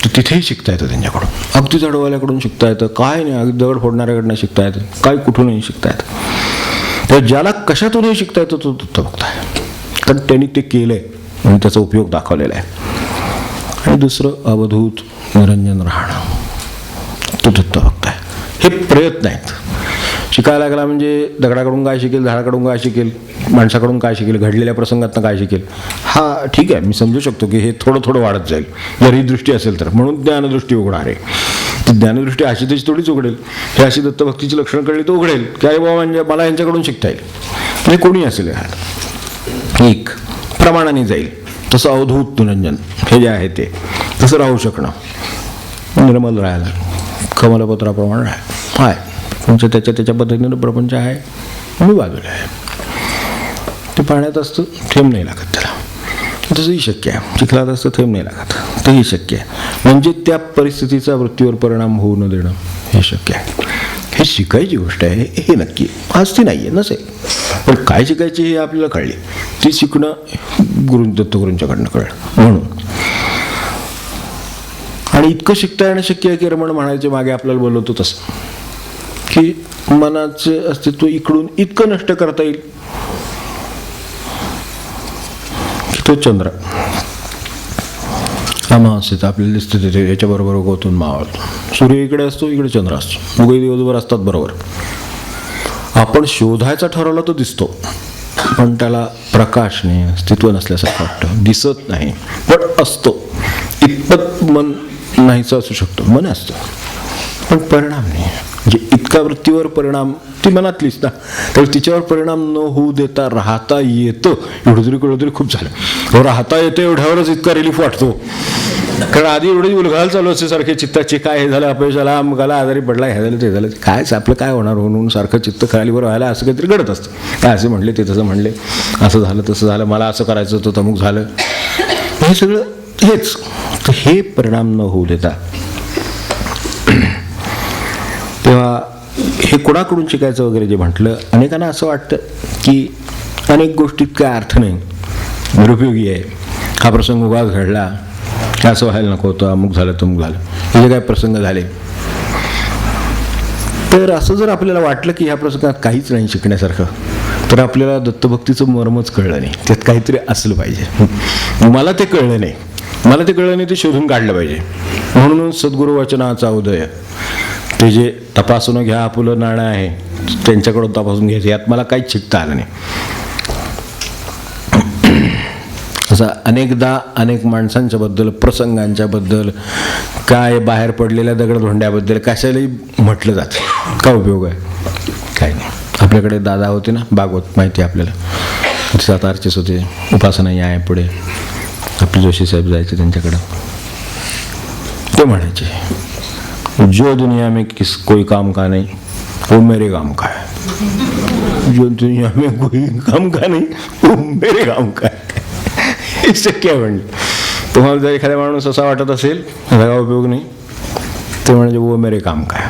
तर तिथेही शिकता येतं त्यांच्याकडून. अगदी जडवाल्याकडून शिकता येतं, काय नाही, अगदी दगड फोडणाऱ्याकडनं शिकता येतं, काय कुठूनही शिकता येतं. तर ज्याला कशातूनही शिकता येतं तो दत्तभक्त आहे. कारण त्यांनी ते केलं आहे आणि त्याचा उपयोग दाखवलेला आहे. आणि दुसरं अवधूत निरंजन राहणं, तो दत्तभक्त आहे. हे प्रयत्न आहेत. शिकायला लागला म्हणजे दगडाकडून काय शिकेल, झाडाकडून काय शिकेल, माणसाकडून काय शिकेल, घडलेल्या प्रसंगातनं काय शिकेल. हा ठीक आहे, मी समजू शकतो की हे थोडं थोडं वाढत जाईल जर ही दृष्टी असेल तर. म्हणून ज्ञानदृष्टी उघडणार आहे. ती ज्ञानदृष्टी अशी त्याची थोडीच उघडेल. हे अशी दत्तभक्तीची लक्षणं कळली तर उघडेल की अरे बाबा म्हणजे मला यांच्याकडून शिकता येईल. म्हणजे कोणी असेल एक प्रमाणाने जाईल. तसं अवधूत निरंजन हे जे आहे ते तसं राहू शकणं, निर्मल राहायला, कमलपत्राप्रमाणे आहे तुमचं त्याच्या पद्धतीनं प्रपंच आहे आणि बाजूला आहे. ते पाण्यात असतं, थेंब नाही लागत त्याला, तसंही शक्य आहे. चिखलात असतं, थेंब नाही लागत, तेही शक्य आहे. म्हणजे त्या परिस्थितीचा वृत्तीवर परिणाम होऊ न देणं हे शक्य आहे. हे शिकायची गोष्ट आहे, हे नक्की आज ती नाही आहे नसेल, पण काय शिकायची हे आपल्याला कळली. ती शिकणं दत्तगुरूंच्याकडनं कळलं म्हणून. आणि इतकं शिकता येणं शक्य आहे की रमण म्हणायचे मागे आपल्याला बोलवतो तसं की मनाचे अस्तित्व इकडून इतकं नष्ट करता येईल की तो चंद्र अमावस्येत आपल्याला दिसतं तिथे याच्याबरोबर उगवतून मावळतो. सूर्य इकडे असतो, इकडे चंद्र असतो, उगई दिवसभर असतात बरोबर. आपण शोधायचा ठरवला तो दिसतो, पण त्याला प्रकाश नाही, अस्तित्व नसल्यासारखं वाटतं, दिसत नाही, पण असतो. इतपत मन नाहीचं असू शकतो, मन असतं पण परिणाम नाही. म्हणजे इतका वृत्तीवर परिणाम, ती मनातलीच ना, तर तिच्यावर परिणाम न होऊ देता राहता येतं. एवढं जरी कळलं तरी खूप झालं. राहता येतं एवढ्यावरच इतका रिलीफ वाटतो. कारण आधी एवढी उलघाल चालू असते सारखे चित्ताचे, काय हे झालं अपयशाला, मगाला आजारी पडला, हे झालं ते झालं, कायच आपलं काय होणार म्हणून सारखं चित्त खालीवर व्हायला असं काहीतरी घडत असतं. काय असे म्हणले, ते तसं म्हणले, असं झालं तसं झालं, मला असं करायचं होतं तमुक झालं, हे सगळं हेच. तर हे परिणाम न होऊ देता तेव्हा हे कोणाकडून शिकायचं वगैरे जे म्हटलं, अनेकांना असं वाटतं की अनेक गोष्टीत काय अर्थ नाही, निरुपयोगी आहे, हा प्रसंग उगाच घडला, हे असं व्हायला नको होतं, अमुक झालं तमुक झालं, हे जे काय प्रसंग झाले. तर असं जर आपल्याला वाटलं की ह्या प्रसंगात काहीच नाही शिकण्यासारखं, तर आपल्याला दत्तभक्तीचं मर्मच कळलं नाही. त्यात काहीतरी असलं पाहिजे. मला ते कळलं नाही, ते शोधून काढलं पाहिजे. म्हणून सद्गुरू वचनाचा उदय, ते जे तपासून घ्या आपुलं नाणं आहे, त्यांच्याकडून तपासून घ्यायचं, यात मला काहीच शिकता आलं नाही. असं अनेकदा अनेक माणसांच्या बद्दल, प्रसंगांच्या बद्दल, काय बाहेर पडलेल्या दगडधोंड्याबद्दल कशालाही म्हटलं जातं. काय उपयोग आहे? काय नाही. आपल्याकडे दादा होते ना भागवत, माहिती आहे आपल्याला, सातारचेच होते, उपासना या आहे पुढे, आपले जोशी साहेब जायचे त्यांच्याकडं. ते म्हणायचे, जो दुनिया में कोई काम का नहीं वो मेरे काम का है, जो दुनिया में कोई काम का नहीं वो मेरे काम का है. हे शक्य आहे म्हणले. तुम्हाला जर एखाद्या माणूस असा वाटत असेल त्याचा उपयोग नाही, ते म्हणजे वो मेरे काम का है.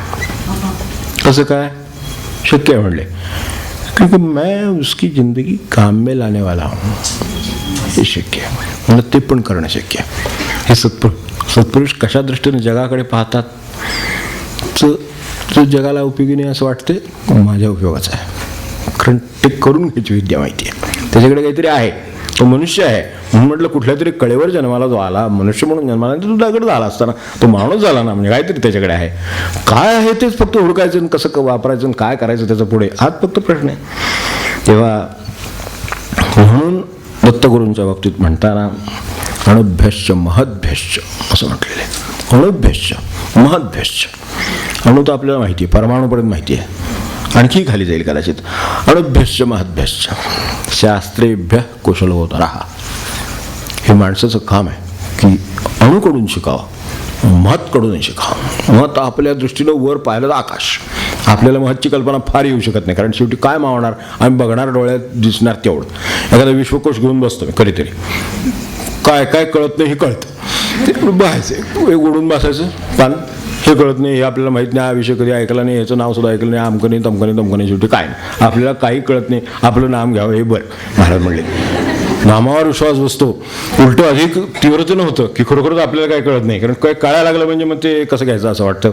कसं काय शक्य आहे म्हणले? क्योंकि मैं उसकी जिंदगी काम में लाने वाला हूँ. हे शक्य आहे म्हणजे ते पण करणं शक्य आहे. हे सत्पुरुष कशा दृष्टीने जगाकडे पाहतात, तर जगाला उपयोगी नाही असं वाटते, माझ्या उपयोगाचं आहे. कारण ते करून घ्यायची विद्या माहिती आहे, त्याच्याकडे काहीतरी आहे, तो मनुष्य आहे. म्हणून म्हटलं कुठल्या तरी कळेवर जन्माला जो आला, मनुष्य म्हणून जन्माला, तो तुझ्याकडे झाला असताना तो माणूस झाला ना, म्हणजे काहीतरी त्याच्याकडे आहे. काय आहे तेच फक्त हुडकायचं, कसं वापरायचं, काय करायचं त्याचं पुढे, हाच फक्त प्रश्न आहे. तेव्हा म्हणून दत्तगुरूंच्या बाबतीत म्हणताना अणुभ्यश्च महद्भ्यश्च असं म्हटलेलं आहे. अणुभ्यश्च महद्भ्यश्च. अणु तर आपल्याला माहिती आहे, परमाणूपर्यंत माहिती आहे, आणखी खाली जाईल कदाचित. अणुभ्यश्च महद्भ्यश्च शास्त्रेभ्य कुशलोत्तरः. हे माणसाचं काम आहे की अणुकडून शिकावं, महत्कडून शिकावं. महत आपल्या दृष्टीनं वर पाहिलं तर आकाश. आपल्याला महत्ची कल्पना फार येऊ शकत नाही, कारण शेवटी काय मावणार, आम्ही बघणार, डोळ्यात दिसणार तेवढं. एखादा विश्वकोश घेऊन बसतो मी कधीतरी, काय काय कळत नाही हे कळतं, ते बघायचं, एक उडून बसायचं पान, हे कळत नाही, हे आपल्याला माहीत नाही, हा विषय कधी ऐकला नाही, याचं नाव सुद्धा ऐकलं नाही, आमकं नाही तमकं नाही, शेवटी काय नाही, आपल्याला काही कळत नाही, आपलं नाम घ्यावं हे बरं. महाराज म्हणले नामावर विश्वास बसतो. उलटं अधिक तीव्रतेनं होतं की खरोखरच आपल्याला काही कळत नाही, कारण काय कळायला लागलं म्हणजे मग ते कसं घ्यायचं असं वाटतं.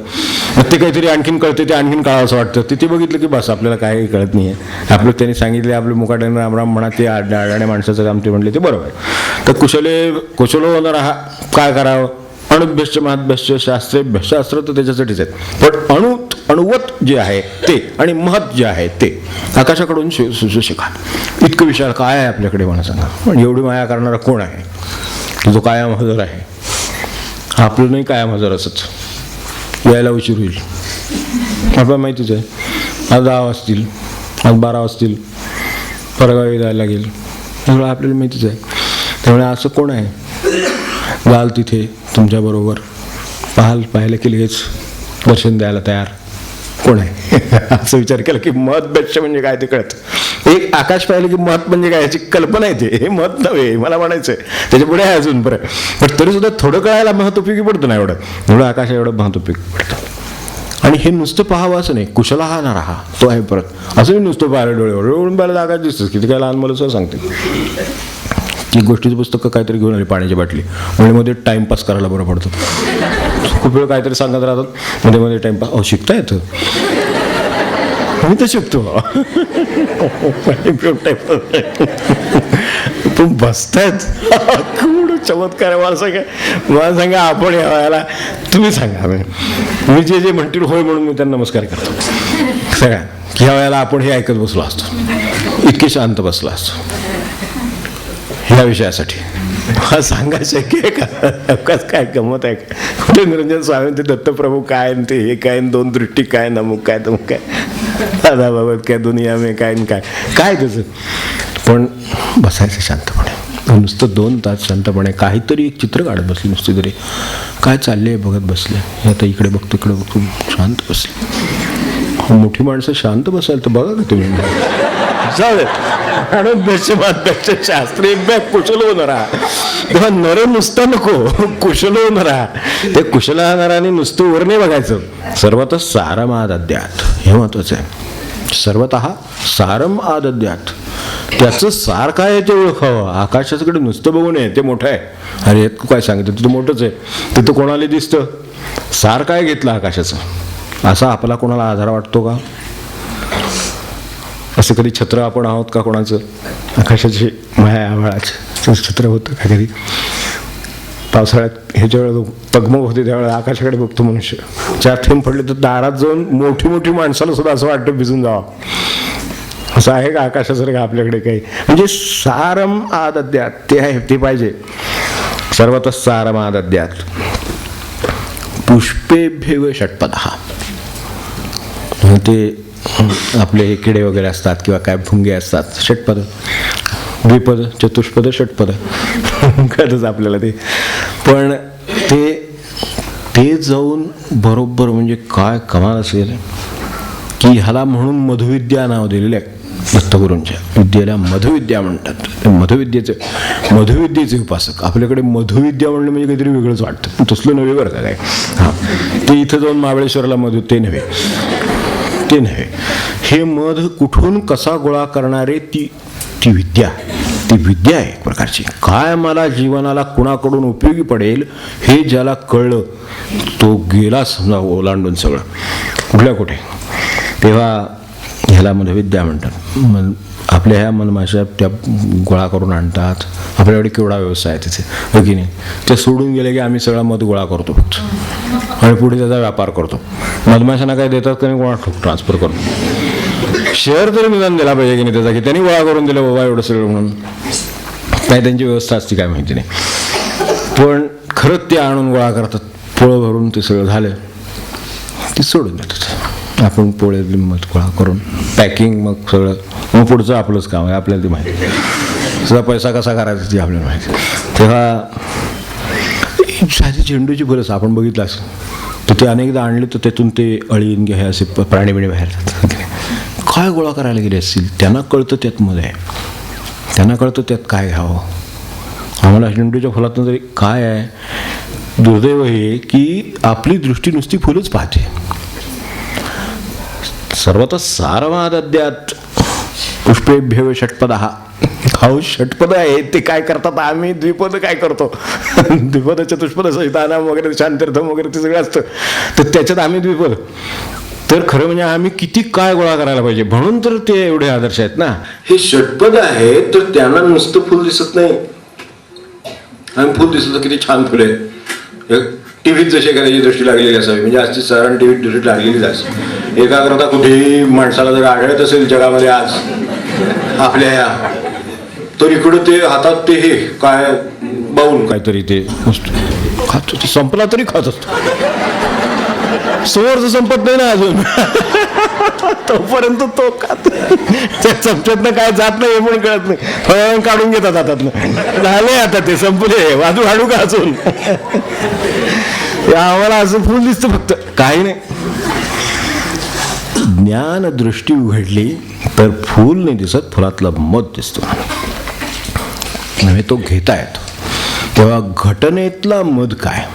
मग ते काहीतरी आणखीन कळते, ते आणखीन कळावं असं वाटतं. ते बघितलं की बस आपल्याला काही कळत नाही आहे. आपलं त्यांनी सांगितले, आपले मुकाट्यानं रामराम म्हणा, ते आडाण्या माणसाचं काम ते म्हणले ते बरोबर आहे. तर कुशलो होणार हा काय करावं. अणुभ्यश्च महद्भ्यश्च शास्त्रेभ्य, शास्त्र तर त्याच्यासाठीच आहेत, पण अणुत अणुवत जे आहे ते आणि महत जे आहे ते आकाशाकडून सुचू शिका. इतकं विशाल काय आहे आपल्याकडे मला सांगा. पण एवढी माया करणारा कोण आहे की जो कायम हजर आहे. आपलं नाही कायम हजर असंच, यायला उशीर होईल आपल्याला माहितीच आहे. आज 10 वाजतील, आज 12 वाजतील, परगावी जायला लागेल, सगळं आपल्याला माहितीच आहे. त्यामुळे असं कोण आहे जाल तिथे तुमच्याबरोबर पाहायला की लगेच दर्शन द्यायला तयार कोण आहे. असं विचार केला की मत बेस्ट म्हणजे काय ते कळतं. एक आकाश पाहिलं की मत म्हणजे काय याची कल्पना येते. हे मत नव्हे मला म्हणायचं आहे, त्याच्या पुढे आहे अजून बरं. पण तरी सुद्धा थोडं कळायला महत्व उपयोगी पडतं ना. एवढं आकाश एवढं महत्व उपयोगी पडतं. आणि हे नुसतं पाहावं असं नाही, कुशला हा ना राहा तो आहे परत. असं मी नुसतं पाहिलं डोळ्यावर पाहिलं आकाश दिसतंच किती काय. लहान मुलं सुद्धा सांगते ती गोष्टीचं पुस्तकं काहीतरी घेऊन आली, पाण्याची बाटली, म्हणजे मध्ये टाइमपास करायला बरं पडतं. खूप वेळ काहीतरी सांगत राहतात, मध्ये टाइमपास. शिकता येतं, मी तर शिकतो. पण बसतायत खूप चमत्कार आहे. मला सांगा आपण याला तुम्ही सांगा. मी जे म्हणतील होय म्हणून मी त्यांना नमस्कार करतो सगळ्या. ह्या वेळेला आपण हे ऐकत बसलो असतो, इतके शांत बसलो असतो ह्या विषयासाठी. हा सांगा शक्य आहे का? काय गमत आहे का? कुठे निरंजन स्वामी ते दत्तप्रभू काय ते हे काय, 2 दृष्टी काय, नमुक काय तमुक काय, दादा बाबत काय, दुनिया में काय काय काय त्याचं. पण बसायचं शांतपणे, नुसतं 2 तास शांतपणे काहीतरी एक चित्र काढत बसले नुसते तरी. काय चाललंय बघत बसले. आता इकडे बघतो इकडे बघतो, शांत बसले. मोठी माणसं शांत बसायला तर बघा का तुम्ही. शास्त्री कुशल होणार तेव्हा नर नुसतं नको, कुशल होणार. ते कुशल होणाराने नुसतं वर नाही बघायचं. सर्वतः सारम आदद्यात, हे महत्वाचं आहे. सर्वतः सारम आदद्यात, त्याचं सार काय आहे ते ओळखावं. आकाशाकडे नुसतं बघू नये, ते मोठं आहे. अरे तू काय सांगते, तिथं मोठंच आहे, तिथं कोणाला दिसतं. सार काय घेतलं आकाशाचं, असा आपला कोणाला आधार वाटतो का? असं कधी छत्र आपण आहोत का कोणाचं? आकाशाची माया आभाळाचं छत्र होतं का कधी? पावसाळ्यात ह्याच्या वेळेला तगमग होते त्यावेळेला आकाशाकडे बघतो मनुष्य. 4 थेंब पडले तर दारात जाऊन मोठी मोठी माणसाला सुद्धा असं वाटतं भिजून जावं. असं आहे का आकाशासारखं आपल्याकडे काही? म्हणजे सारम आदद्यात ते आहे, ते पाहिजे. सर्वतः सारम आदद्यात पुष्पेभ्येव षट्पदः. ते आपले हे किडे वगैरे असतात किंवा काय भुंगे असतात, षटपद, द्विपद, चतुष्पद, षटपद कळतच आपल्याला ते. पण ते जाऊन बरोबर म्हणजे काय कमाल असेल की ह्याला म्हणून मधुविद्या नाव दिलेलं आहे. दत्तगुरूंच्या विद्येला मधुविद्या म्हणतात. मधुविद्येचे उपासक. आपल्याकडे मधुविद्या म्हणलं म्हणजे काहीतरी वेगळंच वाटतं, तसलं नव्हे बरं का काय. हां, ते इथं जाऊन महाबळेश्वरला मधु ते नव्हे. हे मध कुठून कसा गोळा करणारे ती विद्या आहे एक प्रकारची. काय मला जीवनाला कुणाकडून उपयोगी पडेल हे ज्याला कळलं तो गेला समजा ओलांडून सगळं कुठल्या कुठे. तेव्हा ह्याला मधविद्या म्हणतात. आपल्या ह्या मनमाशा त्या गोळा करून आणतात. आपल्याकडे केवढा व्यवसाय आहे तिथे, हो की नाही? ते सोडून गेले की आम्ही सगळा मध गोळा करतो फक्त आणि पुढे त्याचा व्यापार करतो. मधमाशांना काय देतात का नाही, कोणा ट्रान्सफर करतो. शेअर तरी निदान दिला पाहिजे की नाही त्याचा, की त्यांनी गोळा करून दिलं बाबा एवढं सगळं म्हणून. काय त्यांची व्यवस्था असते काय माहिती नाही. पण खरंच ते आणून गोळा करतात. पोळं भरून ते सगळं झालं ते सोडून देतात. आपण पोळे मध गोळा करून पॅकिंग मग सगळं, मग पुढचं आपलंच काम आहे. आपल्याला ते माहिती, सुद्धा पैसा कसा करायचा ते आपल्याला माहिती. तेव्हा साधी झेंडूची फुलंच आपण बघितलं असं, तर ते अनेकदा आणले तर त्यातून ते अळीन घ्या हे असे प्राणी बिणी बाहेर जातात. काय गोळा करायला गेले असतील, त्यांना कळतं त्यात मध्ये आहे, त्यांना कळतं त्यात काय घ्यावं. आम्हाला झेंडूच्या फुलातून तरी काय आहे, दुर्दैव हे की आपली दृष्टी नुसती फुलंच पाहते. सर्वतः सारमादद्यात पुष्पेभ्येव षट्पदः. हा षटपद आहे ते काय करतात, आम्ही द्विपद काय करतो. द्विपद चतुष्पद सहितानाम वगैरे शांतीर्थम वगैरे ते सगळं असतं, तर त्याच्यात आम्ही द्विपद. तर खरं म्हणजे आम्ही किती काय गोळा करायला पाहिजे, म्हणून तर ते एवढे आदर्श आहेत ना. हे षटपद आहे तर त्यांना नुसतं फुल दिसत नाही. आम्ही फुल दिसत किती छान फुले टीव्हीत जशी करायची दृष्टी लागलेली असावी, म्हणजे आजची साधारण टीव्हीत दृष्टी लागलेलीच असते. एकाग्रता कुठेही माणसाला जर आढळत असेल जगामध्ये आज आपल्या या, तर इकडं ते हातात ते हे काय बाऊल काहीतरी ते खातो, ते संपला तरी खात असतो. समोरचं संपत नाही ना अजून तोपर्यंत तो खात. त्या चमच्यातनं काय जात नाही हे पण कळत नाही, फळावून काढून घेतात हातातनं. झाले आता ते संपले, वाजू हाडू का अजून. आम्हाला असं फुल दिसतं फक्त, काही नाही. ज्ञान दृष्टी उघडली तर फूल नाही दिसत, फुलातलं मध दिसतो. नव्हे तो घेता येतो. तेव्हा घटनेतला मध काय,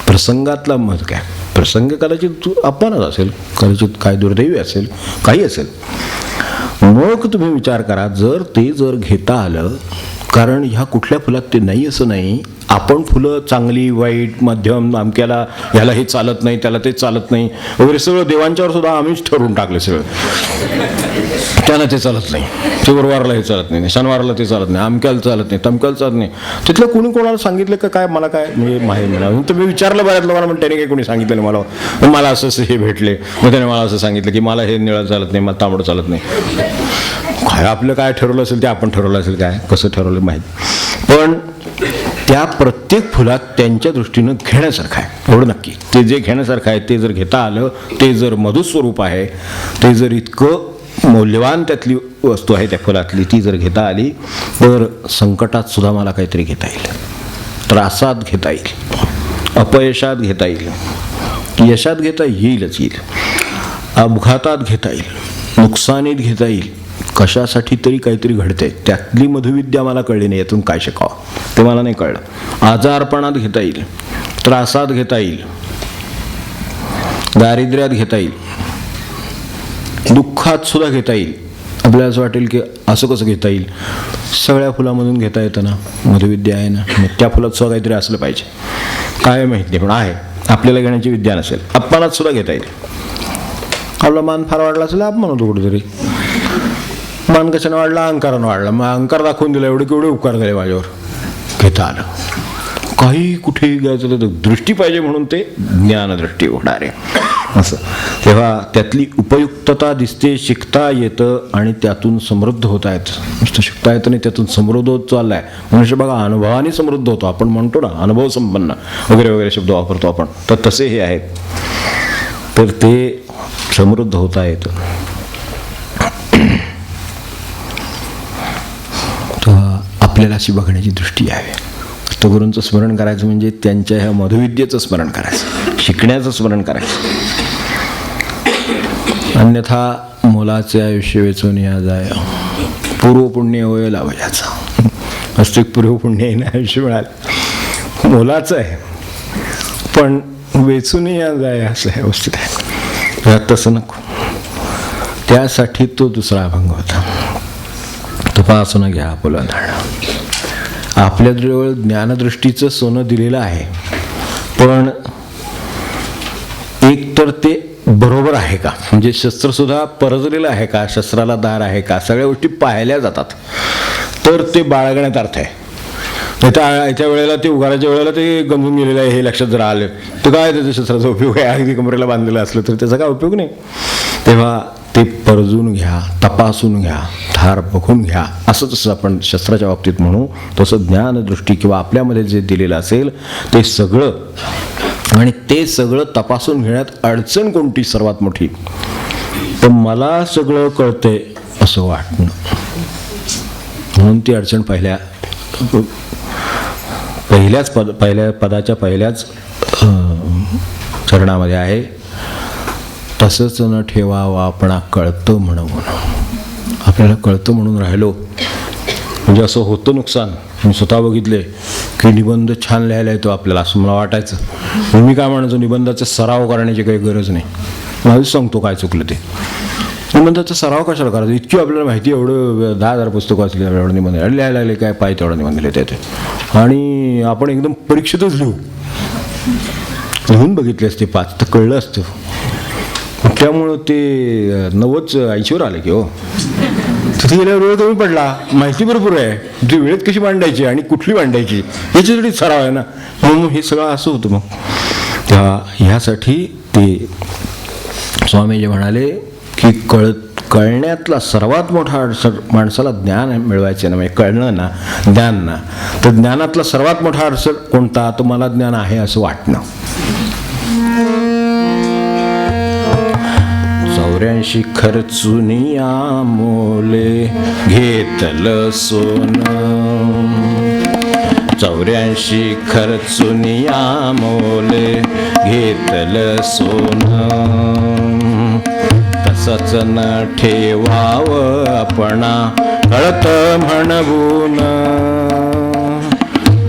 प्रसंगातला मध काय. प्रसंग कदाचित अपमानच असेल, कदाचित काय दुर्दैवी असेल, काही असेल. मग तुम्ही विचार करा, जर ते घेता आलं, कारण ह्या कुठल्या फुलात ते नाही असं नाही. आपण फुलं चांगली वाईट मध्यम, आमक्याला ह्याला हे चालत नाही, त्याला ते चालत नाही वगैरे सगळं देवांच्यावर सुद्धा आम्हीच ठरवून टाकलं सगळं. त्याला ते चालत नाही, शुक्रवारला हे चालत नाही, शनिवारला ते चालत नाही, आमक्याला चालत नाही, तमक्याला चालत नाही. तिथलं कोणी कोणाला सांगितलं का काय, मला काय म्हणजे माहीत नाही. तर मी विचारलं बऱ्याच लोकांना, पण त्याने काही कोणी सांगितलं नाही मला. मला असं हे भेटले, मग त्याने मला असं सांगितलं की मला हे निळं चालत नाही, मला तांबडं चालत नाही. काय आपलं काय ठरवलं असेल ते आपण ठरवलं असेल, काय कसं ठरवलं माहीत. पण त्या प्रत्येक फुलात त्यांच्या दृष्टीनं घेण्यासारखं आहे, एवढं नक्की. ते जे घेण्यासारखं आहे ते जर घेता आलं, ते जर मधुस्वरूप आहे, ते जर इतकं मौल्यवान त्यातली वस्तू आहे त्या फुलातली, ती जर घेता आली तर संकटात सुद्धा मला काहीतरी घेता येईल, त्रासात घेता येईल, अपयशात घेता येईल, यशात घेता येईलच येईल, अपघातात घेता येईल, नुकसानीत घेता येईल. कशासाठी तरी काहीतरी घडते, त्यातली मधुविद्या मला कळली नाही, यातून काय शिकावं ते मला नाही कळलं. आजारपणात घेता येईल, त्रासात घेता येईल, दारिद्र्यात घेता येईल, दुःखात सुद्धा घेता येईल. आपल्याला असं वाटेल की असं कसं घेता येईल, सगळ्या फुलामधून घेता येतं ना, मधुविद्या आहे ना, मग त्या फुलात सुद्धा काहीतरी असलं पाहिजे, काय माहीत नाही, पण आहे. आपल्याला घेण्याची विद्या नसेल, अपमानात सुद्धा घेता येईल. आपला मान फार वाढला असेल, अपमान होतो कुठेतरी. मान कशाने वाढला, अहंकारानं वाढला, मग अहंकार दाखवून दिला, एवढे केवढे उपकार झाले माझ्यावर, घेता आलं. काही कुठेही घ्यायचं तर दृष्टी पाहिजे, म्हणून ते ज्ञानदृष्टी होणार आहे असं. तेव्हा त्यातली उपयुक्तता दिसते, शिकता येतं आणि त्यातून समृद्ध होता येतं. नुसतं शिकता येतं नाही, त्यातून समृद्ध होत चालला आहे. मनुष्य बघा अनुभवाने समृद्ध होतो, आपण म्हणतो ना अनुभव संपन्न वगैरे वगैरे शब्द वापरतो आपण, तर तसे हे आहेत. तर ते समृद्ध होता येतं. आपल्याला अशी बघण्याची दृष्टी आहे. गुरूंचं स्मरण करायचं म्हणजे त्यांच्या ह्या मधुविद्येचं स्मरण करायचं, शिकण्याचं स्मरण करायचं. अन्यथा मुलाचे आयुष्य वेचून या जाय, पूर्व पुण्य होय लावायचं. अस्तिक पूर्व पुण्य येणं आयुष्य मिळालं, मुलाचं आहे पण वेचून या जाय असं आहे, व्यवस्थित आहे. तसं नको. त्यासाठी तो दुसरा अभंग होता, तपासून घ्या आपलं नाणं. आपल्याजवळ ज्ञानदृष्टीचं सोनं दिलेलं आहे, पण एक तर ते बरोबर आहे का, म्हणजे शस्त्रसुद्धा परजलेलं आहे का, शस्त्राला दार आहे का, सगळ्या गोष्टी पाहिल्या जातात, तर ते बाळगण्यात अर्थ आहे. त्या वेळेला ते उगाराच्या वेळेला ते गमजून गेलेलं आहे हे लक्षात जर आलं तर काय त्याच्या शस्त्राचा उपयोग आहे. अगदी कमरेला बांधलेलं असलं तर त्याचा काय उपयोग नाही. तेव्हा ते परजून घ्या, तपासून घ्या, धार बघून घ्या. असंच आपण शस्त्राच्या बाबतीत म्हणू, तसं ज्ञानदृष्टी किंवा आपल्यामध्ये जे दिलेलं असेल ते सगळं, आणि ते सगळं तपासून घेण्यात अडचण कोणती सर्वात मोठी, तर मला सगळं कळतंय असं वाटणं. म्हणून ती अडचण पहिल्या पदाच्या पहिल्याच चरणामध्ये आहे. तसंच न ठेवावं आपणा कळतं म्हणून. आपल्याला कळतं म्हणून राहिलो म्हणजे असं होतं नुकसान. मी स्वतः बघितले की निबंध छान लिहायला येतो आपल्याला असं मला वाटायचं. मी काय म्हणायचो, निबंधाचा सराव करण्याची काही गरज नाही. माझं सांगतो काय चुकलं ते. निबंधाचा सराव कशाला करायचा, इतकी आपल्याला माहिती, एवढं 10,000 पुस्तकं वाचली, एवढं निबंध लिहायला लागले, काय पाहिजे तेवढं निबंध लिहिता येते. आणि आपण एकदम परीक्षेतच लिहून बघितले असते 5 तर कळलं असतं. त्यामुळं ते 90-80वर आलं की हो. तिथे गेल्यावर वेळ कमी पडला, माहिती भरपूर आहे, ती वेळेत कशी मांडायची आणि कुठली मांडायची याच्यासाठी सराव आहे ना. मग हे सगळं असं होतं. मग तेव्हा ह्यासाठी ते स्वामीजी म्हणाले की कळण्यातला सर्वात मोठा अडसर माणसाला ज्ञान मिळवायचे ना, म्हणजे कळणं ना, ज्ञान ना, तर ज्ञानातला सर्वात मोठा अडसर कोणता? तुम्हाला ज्ञान आहे असं वाटणं. 84 खर्चुनिया मोले घेतलं सोनं, 84 खर्चुनिया मोले घेतलं सोनं, तसंच न ठेवावं आपणा कळत म्हणवून,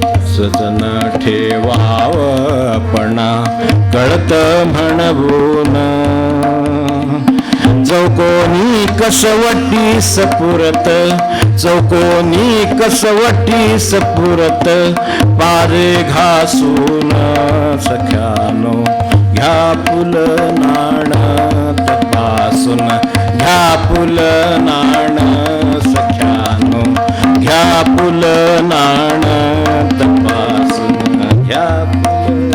तसंच न ठेवावं आपणा कळत म्हणवून, चौकोनी कसवटी सपुरत, चौकोनी कसवटी सपुरत, पारे घासून सख्यानो घ्या पुल नाण, तपासून घ्या पुल नाण सख्यानो घ्या पुल नाण, तपासून घ्या पुल.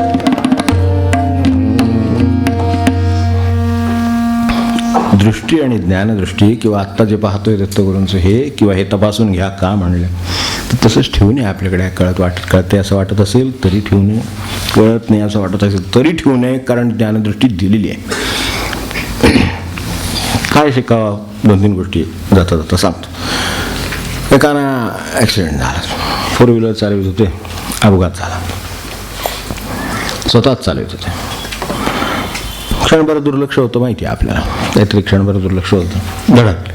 दृष्टी आणि ज्ञानदृष्टी किंवा आत्ता जे पाहतोय दत्तगुरूंचं हे किंवा हे तपासून घ्या का म्हणलं, तर तसंच ठेवू नये आपल्याकडे. कळते असं वाटत असेल तरी ठेवू नये, कळत नाही असं वाटत असेल तरी ठेवू नये, कारण ज्ञानदृष्टी दिलेली आहे. काय शिकावं 2-3 गोष्टी जाता जाता सांगतो. एकाना ॲक्सिडेंट झाला, 4 व्हीलर चालवत होते, अपघात झाला, स्वतःच चालवत होते. क्षणभर दुर्लक्ष होतं माहिती आहे आपल्याला, काहीतरी क्षणभर दुर्लक्ष होतं, धडकले.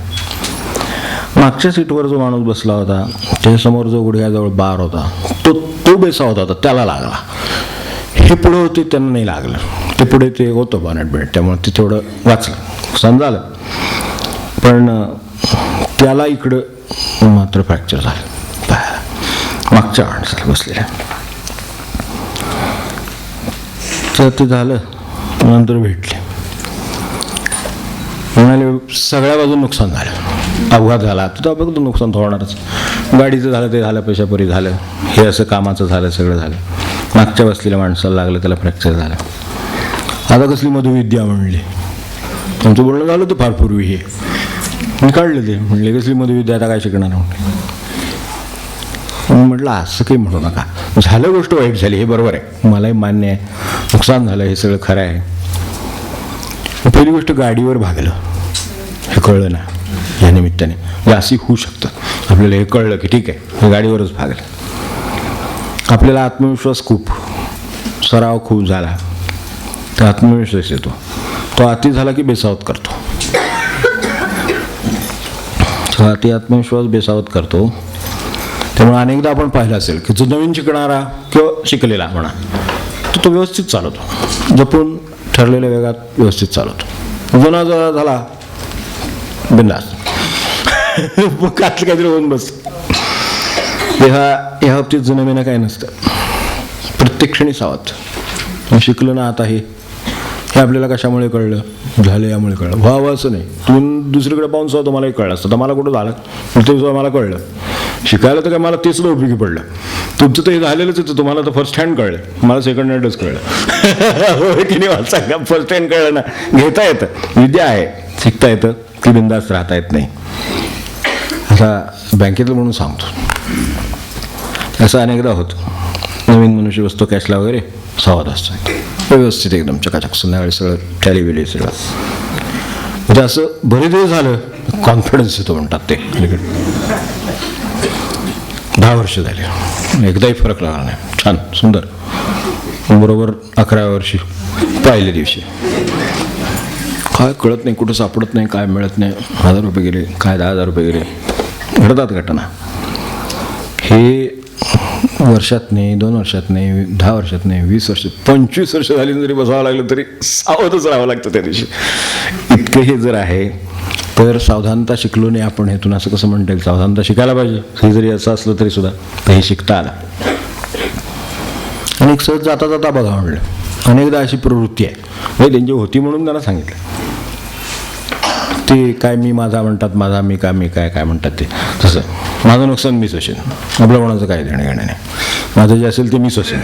मागच्या सीटवर जो माणूस बसला होता त्याच्यासमोर जो गुडघ्याजवळ बार होता तो बेसावत होता, त्याला लागला. हे पुढे होते त्यांना नाही लागलं, ते पुढे ते होतं बॉनेट बेल्ट, त्यामुळे ते तेवढं वाचलं, नुकसान झालं. पण त्याला इकडं मात्र फ्रॅक्चर झालं पायाला, मागच्या माणसाला बसलेल्या. तर ते झालं, नंतर भेटले, म्हणाले सगळ्या बाजून नुकसान झालं, अपघात झाला तर अपघात नुकसान होणारच, गाडीचं झालं ते झालं, पैशापुरी झालं, हे असं कामाचं झालं, सगळं झालं. मागच्या बसलेल्या माणसाला लागलं, त्याला फ्रॅक्चर झालं. आता कसली मधुविद्या म्हणली, तुमचं बोलणं झालं तर फार पूर्वी, हे मी काढलं ते, म्हणले कसली मधुविद्या, आता काय शिकणार म्हटलं. असं काही म्हणू नका, झालं गोष्ट वाईट झाली हे बरोबर आहे, मलाही मान्य आहे, नुकसान झालं हे सगळं खरं आहे. पहिली गोष्ट गाडीवर भागलं, हे कळलं ना या निमित्ताने, अशी होऊ शकतं आपल्याला, हे कळलं की ठीक आहे हे गाडीवरच भागलं. आपल्याला आत्मविश्वास खूप, सराव खूप झाला तर आत्मविश्वास येतो, तो अति झाला की बेसावत करतो, तो अति आत्मविश्वास बेसावत करतो. त्यामुळे अनेकदा आपण पाहिलं असेल की जो नवीन शिकणारा किंवा शिकलेला म्हणा तो व्यवस्थित चालवतो, जपून ठरलेल्या वेगात व्यवस्थित चालवतो. जुना जरा झाला बिंदास मग काहीतरी होऊन बस. ह्या बाबतीत जुनं बिनं काही नसतं, प्रत्येक क्षणी सावध. शिकलं ना आता हे आपल्याला कशामुळे कळलं, झालं यामुळे कळलं, व्हावं असं नाही. तुम्ही दुसरीकडे पाहून सुद्धा तुम्हालाही कळलं असतं, तर मला कुठं झालं ते सुद्धा मला कळलं. शिकायला तर काय मला ते सुद्धा उपयोगी पडलं. तुमचं तर हे झालेलंच आहे, तुम्हाला तर फर्स्ट हँड कळलं, मला सेकंड हँडच कळलं. होय की नाही, मला सांगा, फर्स्ट हँड कळलं ना, घेता येतं, विद्या आहे, शिकता येतं, ती बिंदास्त राहता येत नाही. आता बँकेतलं म्हणून सांगतो, असं अनेकदा होतं, नवीन मनुष्य वस्तू कॅशला वगैरे सावध असतं, व्यवस्थित एकदम चकाचक, संध्याकाळी सगळं टॅली बिली सगळं, म्हणजे असं बरेच दिवस झालं कॉन्फिडन्स येतो म्हणतात ते. 10 वर्ष झाले, एकदाही फरक लागला नाही, छान सुंदर. बरोबर 11व्या वर्षी पहिल्या दिवशी काय कळत नाही, कुठं सापडत नाही, काय मिळत नाही, 1000 रुपये गेले, काय 10,000 रुपये गेले, घडतात घटना. हे वर्षात नाही, 2 वर्षात नाही, 10 वर्षात नाही, 20 वर्ष, 25 वर्ष झाली जरी बसावं लागलं तरी सावधच राहावं लागतं त्या दिवशी. इतकं हे जर आहे तर सावधानता शिकलो नाही आपण, हेतून असं कसं म्हणता येईल, सावधानता शिकायला पाहिजे. हे जरी असं असलं तरी सुद्धा हे शिकता आलं. आणि सहज जाता जाता बघा म्हणलं, अनेकदा अशी प्रवृत्ती आहे, म्हणजे त्यांची होती म्हणून त्यांना सांगितलं. ते काय मी माझा म्हणतात, माझा मी काय काय म्हणतात ते, तसं माझं नुकसान मीच असेल, आपल्या कोणाचं काय देणं घेणं नाही, माझं जे असेल ते मीच असेल.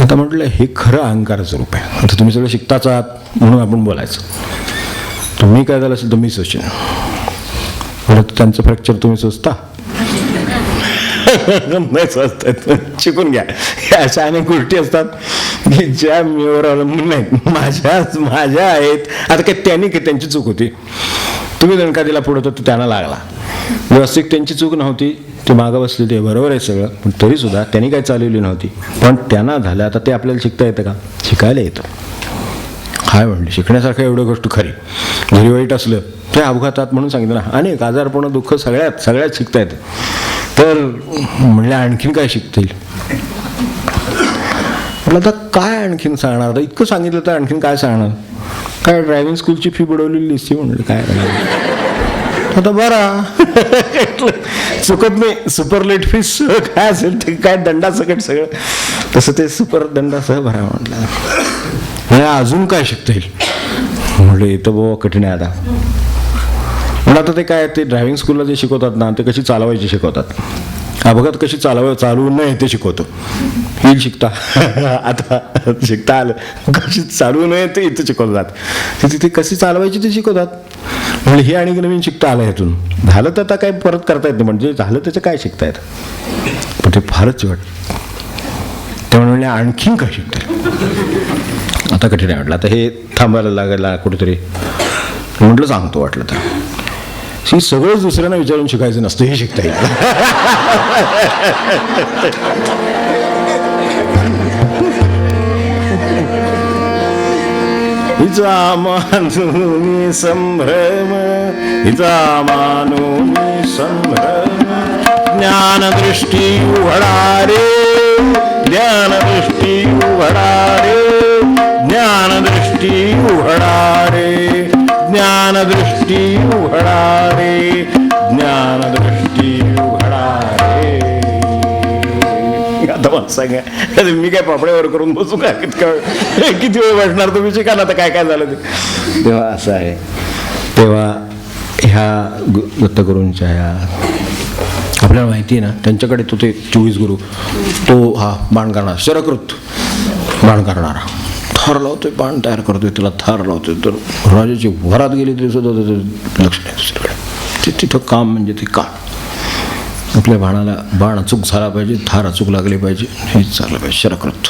आता म्हटलं हे खरं अहंकाराचं रूप आहे. आता तुम्ही सगळं शिकताच आहात म्हणून आपण बोलायचं. तुम्ही काय झालं असेल तर मी सोचेन, परत त्यांचं फ्रॅक्चर तुम्ही सोचता नाही सोचतात. शिकून घ्या. ह्या अशा अनेक गोष्टी असतात की ज्या मीवर अवलंबून नाहीत, माझ्या आहेत. आता काय त्यांनी काय त्यांची चूक होती, तुम्ही दणका दिला पुढं तर त्यांना लागला. व्यवस्थित त्यांची चूक नव्हती, ते मागं बसले, ते बरोबर आहे सगळं, पण तरीसुद्धा त्यांनी काय चालवली नव्हती, पण त्यांना झालं. आता ते आपल्याला शिकता येतं का? शिकायला येतं. काय म्हणले शिकण्यासारखं एवढं गोष्ट खरी. घरी वाईट असलं ते अपघातात म्हणून सांगितलं ना, अनेक आजारपण दुःख सगळ्यात शिकता येतं. तर म्हणले आणखीन काय शिकता येईल. म्हटलं आता काय आणखीन सांगणार, आता इतकं सांगितलं तर आणखीन काय सांगणार. काय ड्रायव्हिंग स्कूलची फी बुडवलेली दिसते. म्हणलं काय आता बरा चुकत नाही. सुपरलेट फीस काय असेल ते काय दंडासकट सगळं तसं ते सुपर दंडासह भरा. म्हटलं अजून काय शिकता येईल. म्हटलं येतं बाबा कठीण आहे आता. म्हणून आता ते काय ते ड्रायव्हिंग स्कूलला जे शिकवतात ना, ते कशी चालवायची शिकवतात. अपघात कशी चालवू नये ते शिकवतो. ही शिकता आता शिकता आलं कशी चालवू नये ते इथं शिकवतात. तिथे कशी चालवायची ते शिकवतात. म्हणजे हे आणि नवीन शिकता आलं ह्यातून. झालं तर आता काय परत करता येत नाही, म्हणजे झालं त्याचं काय शिकता येतं. पण ते फारच वाट. त्यामुळे म्हणले आणखीन काय शिकता येईल. आता कठीण आहे. म्हटलं आता हे थांबायला लागायला कुठेतरी. म्हटलं सांगतो वाटलं तर ही सगळंच दुसऱ्यांना विचारून शिकायचं नसतं, हे शिकता येईल. हिचा मानूनी संभ्रम, हिचा मानूनी संभ्रम, ज्ञानदृष्टी उघडारे, ज्ञानदृष्टी उघडारे, ज्ञानदृष्टी उघडारे, ज्ञानदृष्टी उघडारे, ज्ञानदृष्टी उघडारे. आता मला सांगा मी काय पापड्यावर करून बसू का? किती वेळ बसणार तुम्ही शिका ना. आता काय काय झालं ते. तेव्हा असं आहे. तेव्हा ह्या दत्तगुरूंच्या ह्या आपल्याला माहिती आहे ना, त्यांच्याकडे तो ते 24 गुरु, तो हा बाण करणारा, शरकृत बाण करणारा, थार लावतोय, बाण तयार करतोय, त्याला थार लावतोय. तर राजाची वरात गेली तरी सुद्धा त्याचं लक्ष नाही दुसरीकडे. ते तिथं काम म्हणजे ते काम. आपल्या बाणाला बाण अचूक झाला पाहिजे, थार अचूक लागली पाहिजे, हेच चाललं पाहिजे. शरकृत.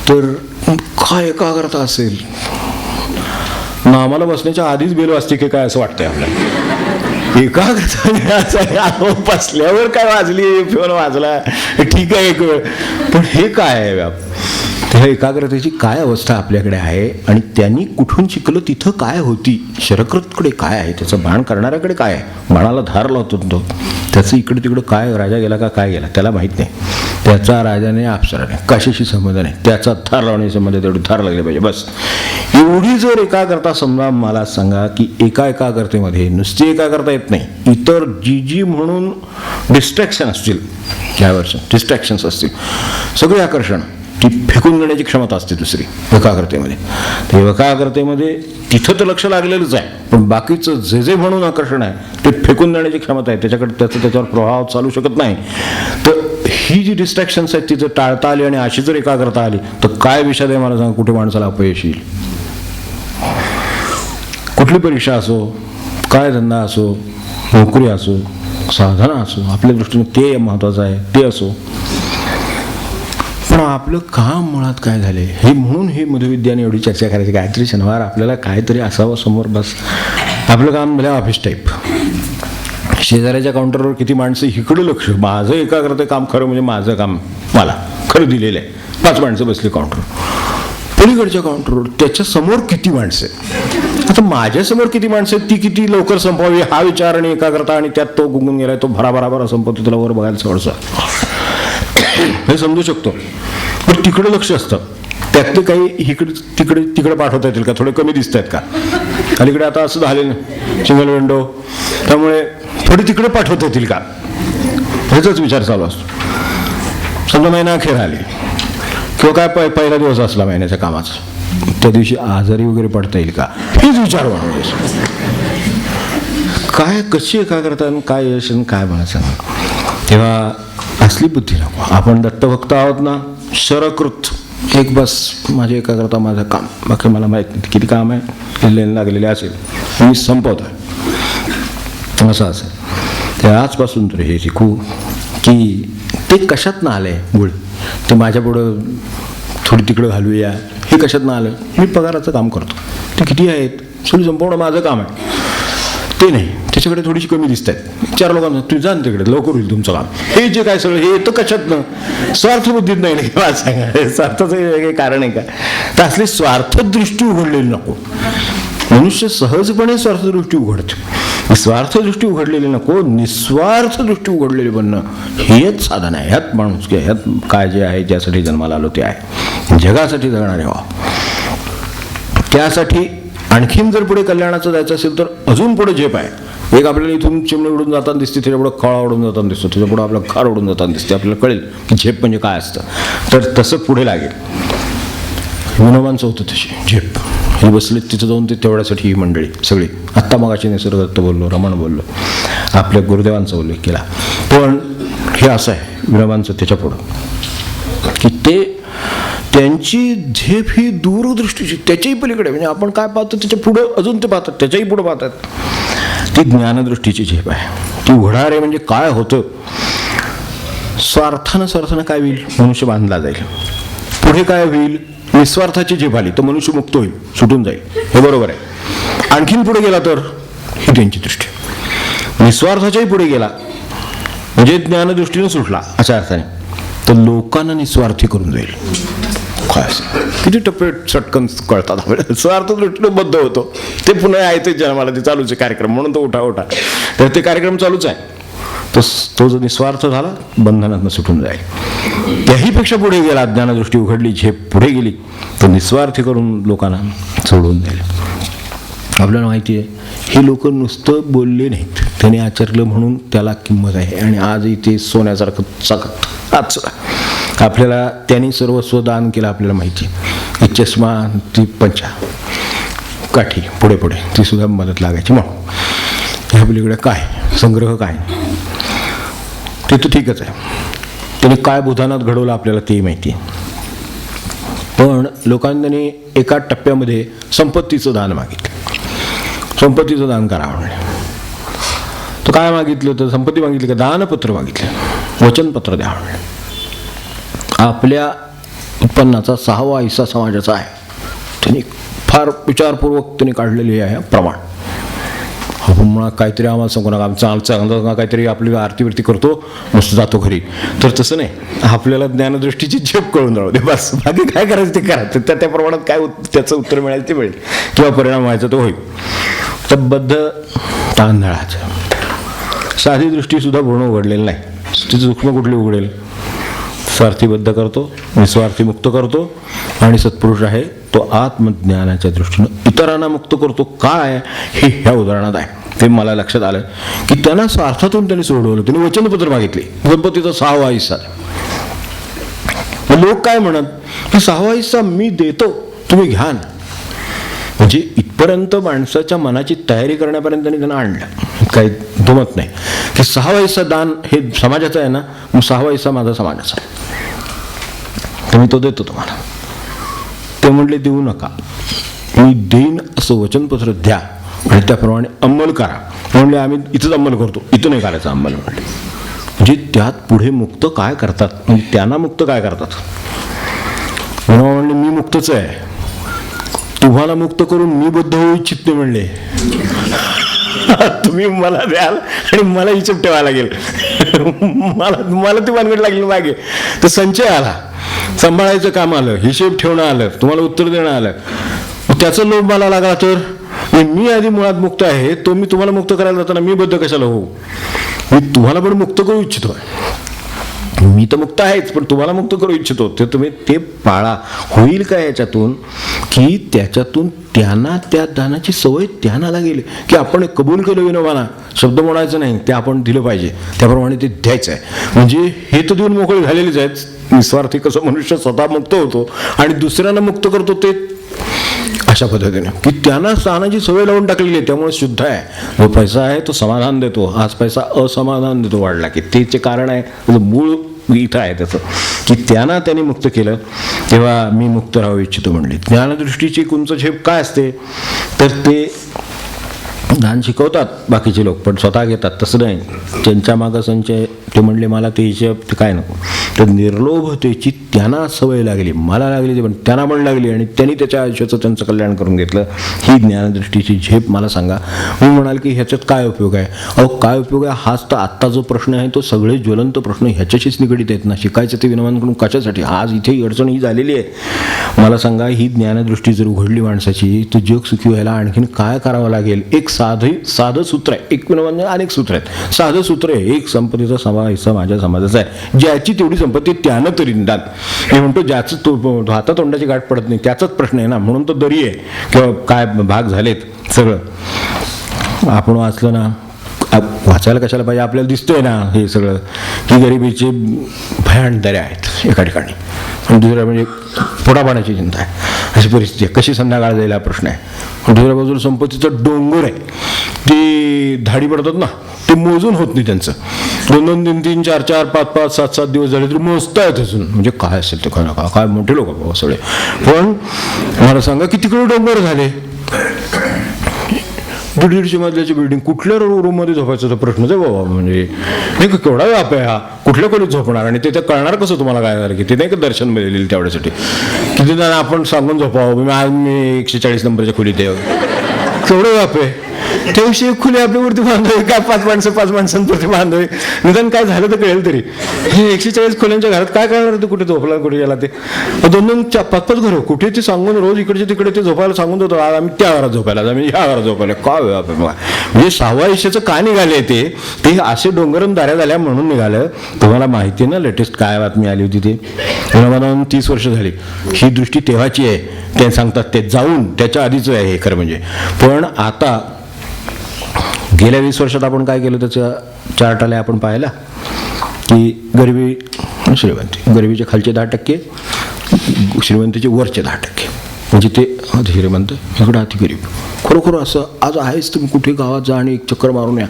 तर काय एकाग्रता असेल. नामाला बसण्याच्या आधीच बेल वाजते की काय असं वाटतंय आपल्याला. एकाग्रता बसल्यावर काय वाजली, फोन वाजला, ठीक आहे एक वेळ, पण हे काय आहे व्याप. त्या एकाग्रतेची काय अवस्था आपल्याकडे आहे आणि त्यांनी कुठून शिकलं, तिथं काय होती. शरकृतकडे काय आहे, त्याचं बाण करणाऱ्याकडे काय आहे. बाणाला धार लावतो तो, त्याचं इकडे तिकडं काय राजा गेला का काय गेला त्याला माहीत नाही. त्याचा राजाने अप्सराने कशाशी संबंध नाही, त्याचा थार लावण्याशी संबंध, तेवढी थार लागली पाहिजे बस. एवढी जर एकाग्रता समजा, मला सांगा की एका एकाग्रतेमध्ये नुसती एकाग्रता येत नाही, इतर जी म्हणून डिस्ट्रॅक्शन असतील, ज्यावर डिस्ट्रॅक्शन्स असतील, सगळे आकर्षण ती फेकून देण्याची क्षमता असते दुसरी एकाग्रतेमध्ये. ते एकाग्रतेमध्ये तिथं तर लक्ष लागलेलंच आहे, पण बाकीचं जे म्हणून आकर्षण आहे ते फेकून देण्याची क्षमता आहे. त्याच्यावर प्रभाव चालू शकत नाही. तर ही जी डिस्ट्रॅक्शन्स आहेत ती जर टाळता आली आणि अशी जर एकाग्रता आली तर काय विषय आहे मला सांगा, कुठे माणसाला अपयश येईल. कुठली परीक्षा असो, काय धंदा असो, नोकरी असो, साधना असो, आपल्या दृष्टीने ते महत्त्वाचं आहे, ते असो. पण आपलं काम मुळात काय झाले हे, म्हणून ही मधुविद्याने एवढी चर्चा करायची. काहीतरी शनिवार आपल्याला काहीतरी असावं समोर बस. आपलं काम भले ऑफिस टाईप, शेजाऱ्याच्या काउंटरवर किती माणसं, इकडं लक्ष. माझं एकाग्रता काम खरं म्हणजे माझं काम मला खरं दिलेलं आहे. 5 माणसं बसली काउंटरवर, पलीकडच्या काउंटरवर त्याच्या समोर किती माणसं आहेत. आता माझ्यासमोर किती माणसं आहेत, ती किती लवकर संपवावी हा विचार आणि एकाग्रता, आणि त्यात तो गुंगून गेलाय, तो भराभरा संपवतो, त्याला वर बघायला सोडसा हे समजू शकतो. पण तिकडे लक्ष असतं, त्यातले काही तिकडे पाठवता येतील का, थोडे कमी दिसत आहेत का, अलीकडे आता असं झालेलं नाही सिंगल विंडो, त्यामुळे थोडी तिकडे पाठवता येतील का, ह्याचाच विचार चालू असतो. समजा महिना अखेर आली किंवा काय पहिला दिवस असला महिन्याच्या कामाचा, त्या दिवशी आजारी वगैरे पडता येईल का, हेच विचार बनवायचे. काय कशी एकाग्रता, काय यश, काय म्हणायचं. तेव्हा असली बुद्धी नको. आपण दत्तभक्त आहोत ना, शरकृत एक बस माझे एकाग्रता माझं काम, बाकी मला माहीत नाही किती काम आहे लागलेले असेल मी संपवतो असं असेल. ते आजपासून तर हे शिकू की ते कशात ना आलंय गुळ, ते माझ्या पुढं थोडी तिकडं घालूया, हे कशात ना आलं. मी पगाराचं काम करतो, ते किती आहेत सगळी संपूर्ण माझं काम आहे ते नाही, त्याच्याकडे थोडीशी कमी दिसत आहेत. 4 लोकांना तू जा तिकडे लवकर होईल तुमचं काम. हे जे काय सगळं हे येतं कशातनं, स्वार्थबुद्धीत नाही नाही मला सांगा, स्वार्थाचं काही कारण आहे का. तर असली स्वार्थदृष्टी उघडलेली नको. मनुष्य सहजपणे स्वार्थदृष्टी उघडतो, स्वार्थदृष्टी उघडलेली नको, निस्वार्थ दृष्टी उघडलेली बनणं हेच साधन आहे. ह्यात माणूस ह्यात काय जे आहे ज्यासाठी जन्माला आलो ते आहे, जगासाठी जगणारे व्हा. त्यासाठी आणखीन जर पुढे कल्याणाचं जायचं असेल तर अजून पुढे झेप आहे. एक आपल्याला इथून चिमणी उडून जाताना दिसते, त्याच्या पुढे खळा उडून जाताना दिसतो, त्याच्या पुढे आपलं खार उडून जाताना दिसते. आपल्याला कळेल की झेप म्हणजे काय असतं. तर तसं पुढे लागेल. विनोबांचं होतं तशी झेप. हे बसले तिथं जाऊन ते तेवढ्यासाठी ही मंडळी सगळी. आत्ता मगाशी निसर्गदत्त बोललो, रमण बोललो, आपल्या गुरुदेवांचा उल्लेख केला. पण हे असं आहे विनोबांचं त्याच्या पुढं की ते त्यांची झेप ही दूरदृष्टीची, त्याच्याही पलीकडे, म्हणजे आपण काय पाहतो त्याच्या पुढं अजून ते पाहतात, त्याच्याही पुढं पाहतात. ती ज्ञानदृष्टीची झेप आहे. ती उघडार आहे. म्हणजे काय होतं, स्वार्थानं काय होईल, मनुष्य बांधला जाईल. पुढे काय होईल, निस्वार्थाची झेप आली तर मनुष्य मुक्त होईल, सुटून जाईल. हे बरोबर आहे. आणखीन पुढे गेला तर ही त्यांची दृष्टी. निस्वार्थाच्याही पुढे गेला म्हणजे ज्ञानदृष्टीने सुटला अशा अर्थाने, तर लोकांना निस्वार्थी करून जाईल. काय किती टप्पे चटकन कळतात आपल्याला. स्वार्थ दृष्टीने बद्ध होतो, ते पुन्हा आहे ते जन्माला, ते चालूच आहे कार्यक्रम, म्हणून तो उठा तर ते कार्यक्रम चालूच आहे. तो जो निस्वार्थ झाला बंधनातनं सुटून जाईल. त्याहीपेक्षा पुढे गेला, ज्ञानदृष्टी उघडली, झेप पुढे गेली, तो निस्वार्थी करून लोकांना सोडून जाईल. आपल्याला माहिती आहे हे लोक नुसतं बोलले नाहीत, त्याने आचरलं म्हणून त्याला किंमत आहे. आणि आजही ते सोन्यासारखं चकत. आज आपल्याला त्यांनी सर्वस्व दान केलं, आपल्याला माहिती आहे. एक चष्मा, ती पंचा काठी पुढे ती सुद्धा मदत लागायची. म्हणून ह्या पलीकडे काय संग्रह काय ते तर ठीकच आहे. त्याने काय बुधानात घडवलं आपल्याला तेही माहिती आहे. पण लोकांनी एका टप्प्यामध्ये संपत्तीचं दान मागितलं. संपत्तीचं दान करावं म्हणले. तर काय मागितलं, तर संपत्ती मागितली का, दानपत्र मागितलं, वचनपत्र द्या म्हणले. आपल्या उत्पन्नाचा 6वा हिस्सा समाजाचा आहे. त्यांनी फार विचारपूर्वक त्यांनी काढलेले आहे प्रमाण. आपण म्हणा काहीतरी आम्हाला सांगू नका, आमचं काहीतरी आपली आरती करतो, मस्त जातो घरी. तर तसं नाही, आपल्याला ज्ञानदृष्टीची झेप कळून राहू दे बस. बाकी काय करायचं ते करा. त्या प्रमाणात काय त्याचं उत्तर मिळेल ते मिळेल, किंवा परिणाम व्हायचा तो होईल. तर बद्ध तांदळाचं साधी दृष्टी सुद्धा पूर्ण उघडलेली नाही. तिचं सूक्ष्म कुठली उघडेल. स्वार्थीबद्ध करतो, निस्वार्थी मुक्त करतो, आणि सत्पुरुष आहे तो आत्मज्ञानाच्या दृष्टीनं इतरांना मुक्त करतो. काय हे ह्या उदाहरणात आहे. ते मला लक्षात आलं की त्यांना स्वार्थातून त्यांनी सोडवलं. त्यांनी वचनपत्र मागितले, संपत्तीचा 6वा हिस्सा. लोक काय म्हणत की 6वा हिस्सा मी देतो, तुम्ही घ्या ना. म्हणजे इथपर्यंत माणसाच्या मनाची तयारी करण्यापर्यंत त्यांनी त्यांना आणलं. काही दुमत नाही की 6वा हिस्सा दान हे समाजाचं आहे ना, मग 6वा हिस्सा माझा समाजाचा आहे, तर मी तो देतो तुम्हाला. ते म्हणले देऊ नका, मी देईन असं वचनपत्र द्या आणि त्याप्रमाणे अंमल करा. म्हणले आम्ही इथंच अंमल करतो, इथं नाही करायचा अंमल म्हणले. म्हणजे त्यात पुढे मुक्त काय करतात, म्हणजे त्यांना मुक्त काय करतात. म्हणले मी मुक्तच आहे, तुम्हाला मुक्त करून मी बद्ध होऊ इच्छित नाही म्हणले. तुम्ही मला द्याल आणि मला हिशोब ठेवायला लागेल. मला ती भानगड लागली मागे. तर संचय आला, सांभाळायचं काम आलं, हिशेब ठेवणं आलं, तुम्हाला उत्तर देणं आलं. त्याचा लोभ मला लागला तर मी आधी मुळात मुक्त आहे, तो मी तुम्हाला मुक्त करायला जाताना मी बद्ध कशाला होऊ. मी तुम्हाला पण मुक्त करू इच्छितो. मी तर मुक्त आहेच, पण तुम्हाला मुक्त करू इच्छितो. ते तुम्ही ते पाळा. होईल का याच्यातून की त्याच्यातून त्यांना त्या दानाची सवय त्यांना लागेल की आपण कबूल केलं विनोबाला, शब्द म्हणायचं नाही, ते आपण दिलं पाहिजे, त्याप्रमाणे ते द्यायचं आहे. म्हणजे हे तर देऊन मोकळे झालेलेच आहेत. निस्वार्थी कसं मनुष्य स्वतः मुक्त होतो आणि दुसऱ्यांना मुक्त करतो, ते अशा पद्धतीने की त्यांना स्थानाची सवय लावून टाकलेली आहे. त्यामुळे शुद्ध आहे. जो पैसा आहे तो समाधान देतो, आज पैसा असमाधान देतो वाढला की. त्याचे कारण आहे मूळ इथं आहे त्याचं की त्यांनी मुक्त केलं तेव्हा मी मुक्त राहू इच्छितो म्हणले. ज्ञानदृष्टीची कुंच झेप काय असते तर ते ज्ञान शिकवतात बाकीचे लोक पण स्वतः घेतात तसं नाही. त्यांच्या मागं संचय ते म्हणले मला ते हिशेब ते काय नको. तर निर्लोभतेची त्यांना सवय लागली, मला लागली, ते पण त्यांना पण लागली आणि त्यांनी त्याच्या आयुष्याचं त्यांचं कल्याण करून घेतलं. ही ज्ञानदृष्टीची झेप मला सांगा. मी म्हणाल की ह्याच्यात काय उपयोग आहे. अहो काय उपयोग आहे, हाच तर आत्ता जो प्रश्न आहे तो सगळे ज्वलंत प्रश्न ह्याच्याशीच निगडीत आहेत ना. शिकायचं ते विनवांकडून कशासाठी. आज इथे अडचण ही झालेली आहे. मला सांगा ही ज्ञानदृष्टी जर उघडली माणसाची तर जग सुखी व्हायला आणखीन काय करावं लागेल. एक साधं सूत्र आहे. एक म्हणजे अनेक सूत्र आहेत. साधं सूत्र आहे. एक संपत्तीचा हिस्सा माझ्या समाजाचा आहे. ज्याची तेवढी संपत्ती त्यानं तरी निदान. मी म्हणतो ज्याचं हातातोंडाची गाठ पडत नाही त्याचाच प्रश्न आहे ना. म्हणून तो दरी आहे किंवा काय भाग झालेत सगळं आपण वाचलं ना. वाचायला कशाला पाहिजे, आपल्याला दिसतंय ना हे सगळं की गरिबीचे भयान दऱ्या आहेत एका ठिकाणी आणि दुसऱ्या म्हणजे पोटापाण्याची चिंता आहे. अशी परिस्थिती आहे. कशी संध्याकाळ जायला प्रश्न आहे. दुसऱ्या बाजूला संपत्तीचा डोंगर आहे. ते धाडी पडतात ना ते मोजून होत नाही त्यांचं. 2-2, 3-3, 4-4, 5-5, 7-7 दिवस झाले तरी मोजतायत अजून. म्हणजे काय असेल ते काय मोठे लोक बाबा सगळे. पण मला सांगा किती किलो डोंगर झाले. 150 मजल्याची बिल्डिंग कुठल्या रूममध्ये झोपायचा प्रश्नच आहे बाबा. म्हणजे नाही का केवढा व्याप आहे हा. कुठल्या खोलीत झोपणार आणि ते कळणार कसं तुम्हाला काय झालं की ते नाही का दर्शन मिळेल तेवढ्यासाठी किती जण आपण सांगून झोपावं. आज मी 140 नंबरच्या खोलीत आहे. केवढं व्याप आहे. त्याविषयी एक खुली आपल्यावरती बांधावी काय 5 माणसांवरती बांधावी निदान काय झालं तर कळेल तरी. हे 140 खोल्यांच्या घरात काय करणार ते. कुठे झोपला कुठे गेला ते 2-2, 5-5 घरं कुठे ते सांगून रोज इकडचे तिकडे ते झोपायला सांगून देतो. आज आम्ही त्या घरात झोपायला आम्ही ह्या घरात झोपायला काय व्याप आहे. म्हणजे 6व्या आयुष्याचं का निघाले ते असे डोंगरन दाऱ्या झाल्या म्हणून निघालं. तुम्हाला माहिती आहे ना लेटेस्ट काय बातमी आली होती ते मला 30 वर्ष झाली. ही दृष्टी तेव्हाची आहे ते सांगतात ते जाऊन त्याच्या आधीच आहे हे खरं म्हणजे. पण आता गेल्या 20 वर्षात आपण काय केलं त्याचा चार्ट आला आपण पाहिला की गरिबी श्रीमंती. गरिबीचे खालचे 10%, श्रीमंतीचे वरचे 10%. म्हणजे ते श्रीमंत इकडं अति गरीब. खरोखर असं आज आहेच. तुम्ही कुठे गावात जा आणि एक चक्कर मारून या.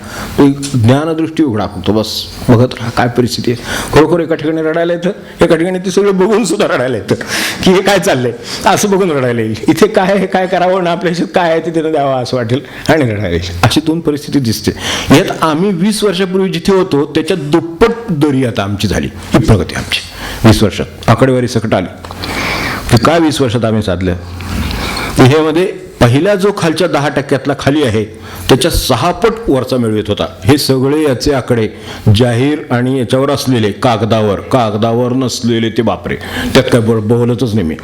ज्ञानदृष्टी उघडा फक्त बस बघत राहा काय परिस्थिती आहे. खरोखर एका ठिकाणी रडायला येतं, एका ठिकाणी ते सगळं बघून सुद्धा रडायला येतं की हे काय चाललंय असं बघून रडायला येईल. इथे काय हे काय करावं ना आपल्या ह्याच्यात काय आहे ते त्यानं द्यावं असं वाटेल आणि रडायला येईल. अशी 2 परिस्थिती दिसते. यात आम्ही 20 वर्षापूर्वी जिथे होतो त्याच्या दुप्पट दरी आता आमची झाली. ही प्रगती आमची 20 वर्षात आकडेवारी सकट आली. काय 20 वर्षात आम्ही साधलं. ह्यामध्ये पहिला जो खालच्या 10%तला खाली आहे त्याच्या 6 पट वरचा मिळवित होता. हे सगळे याचे आकडे जाहीर आणि याच्यावर असलेले कागदावर नसलेले ते बापरे त्यात काय बोलतच नाही मी.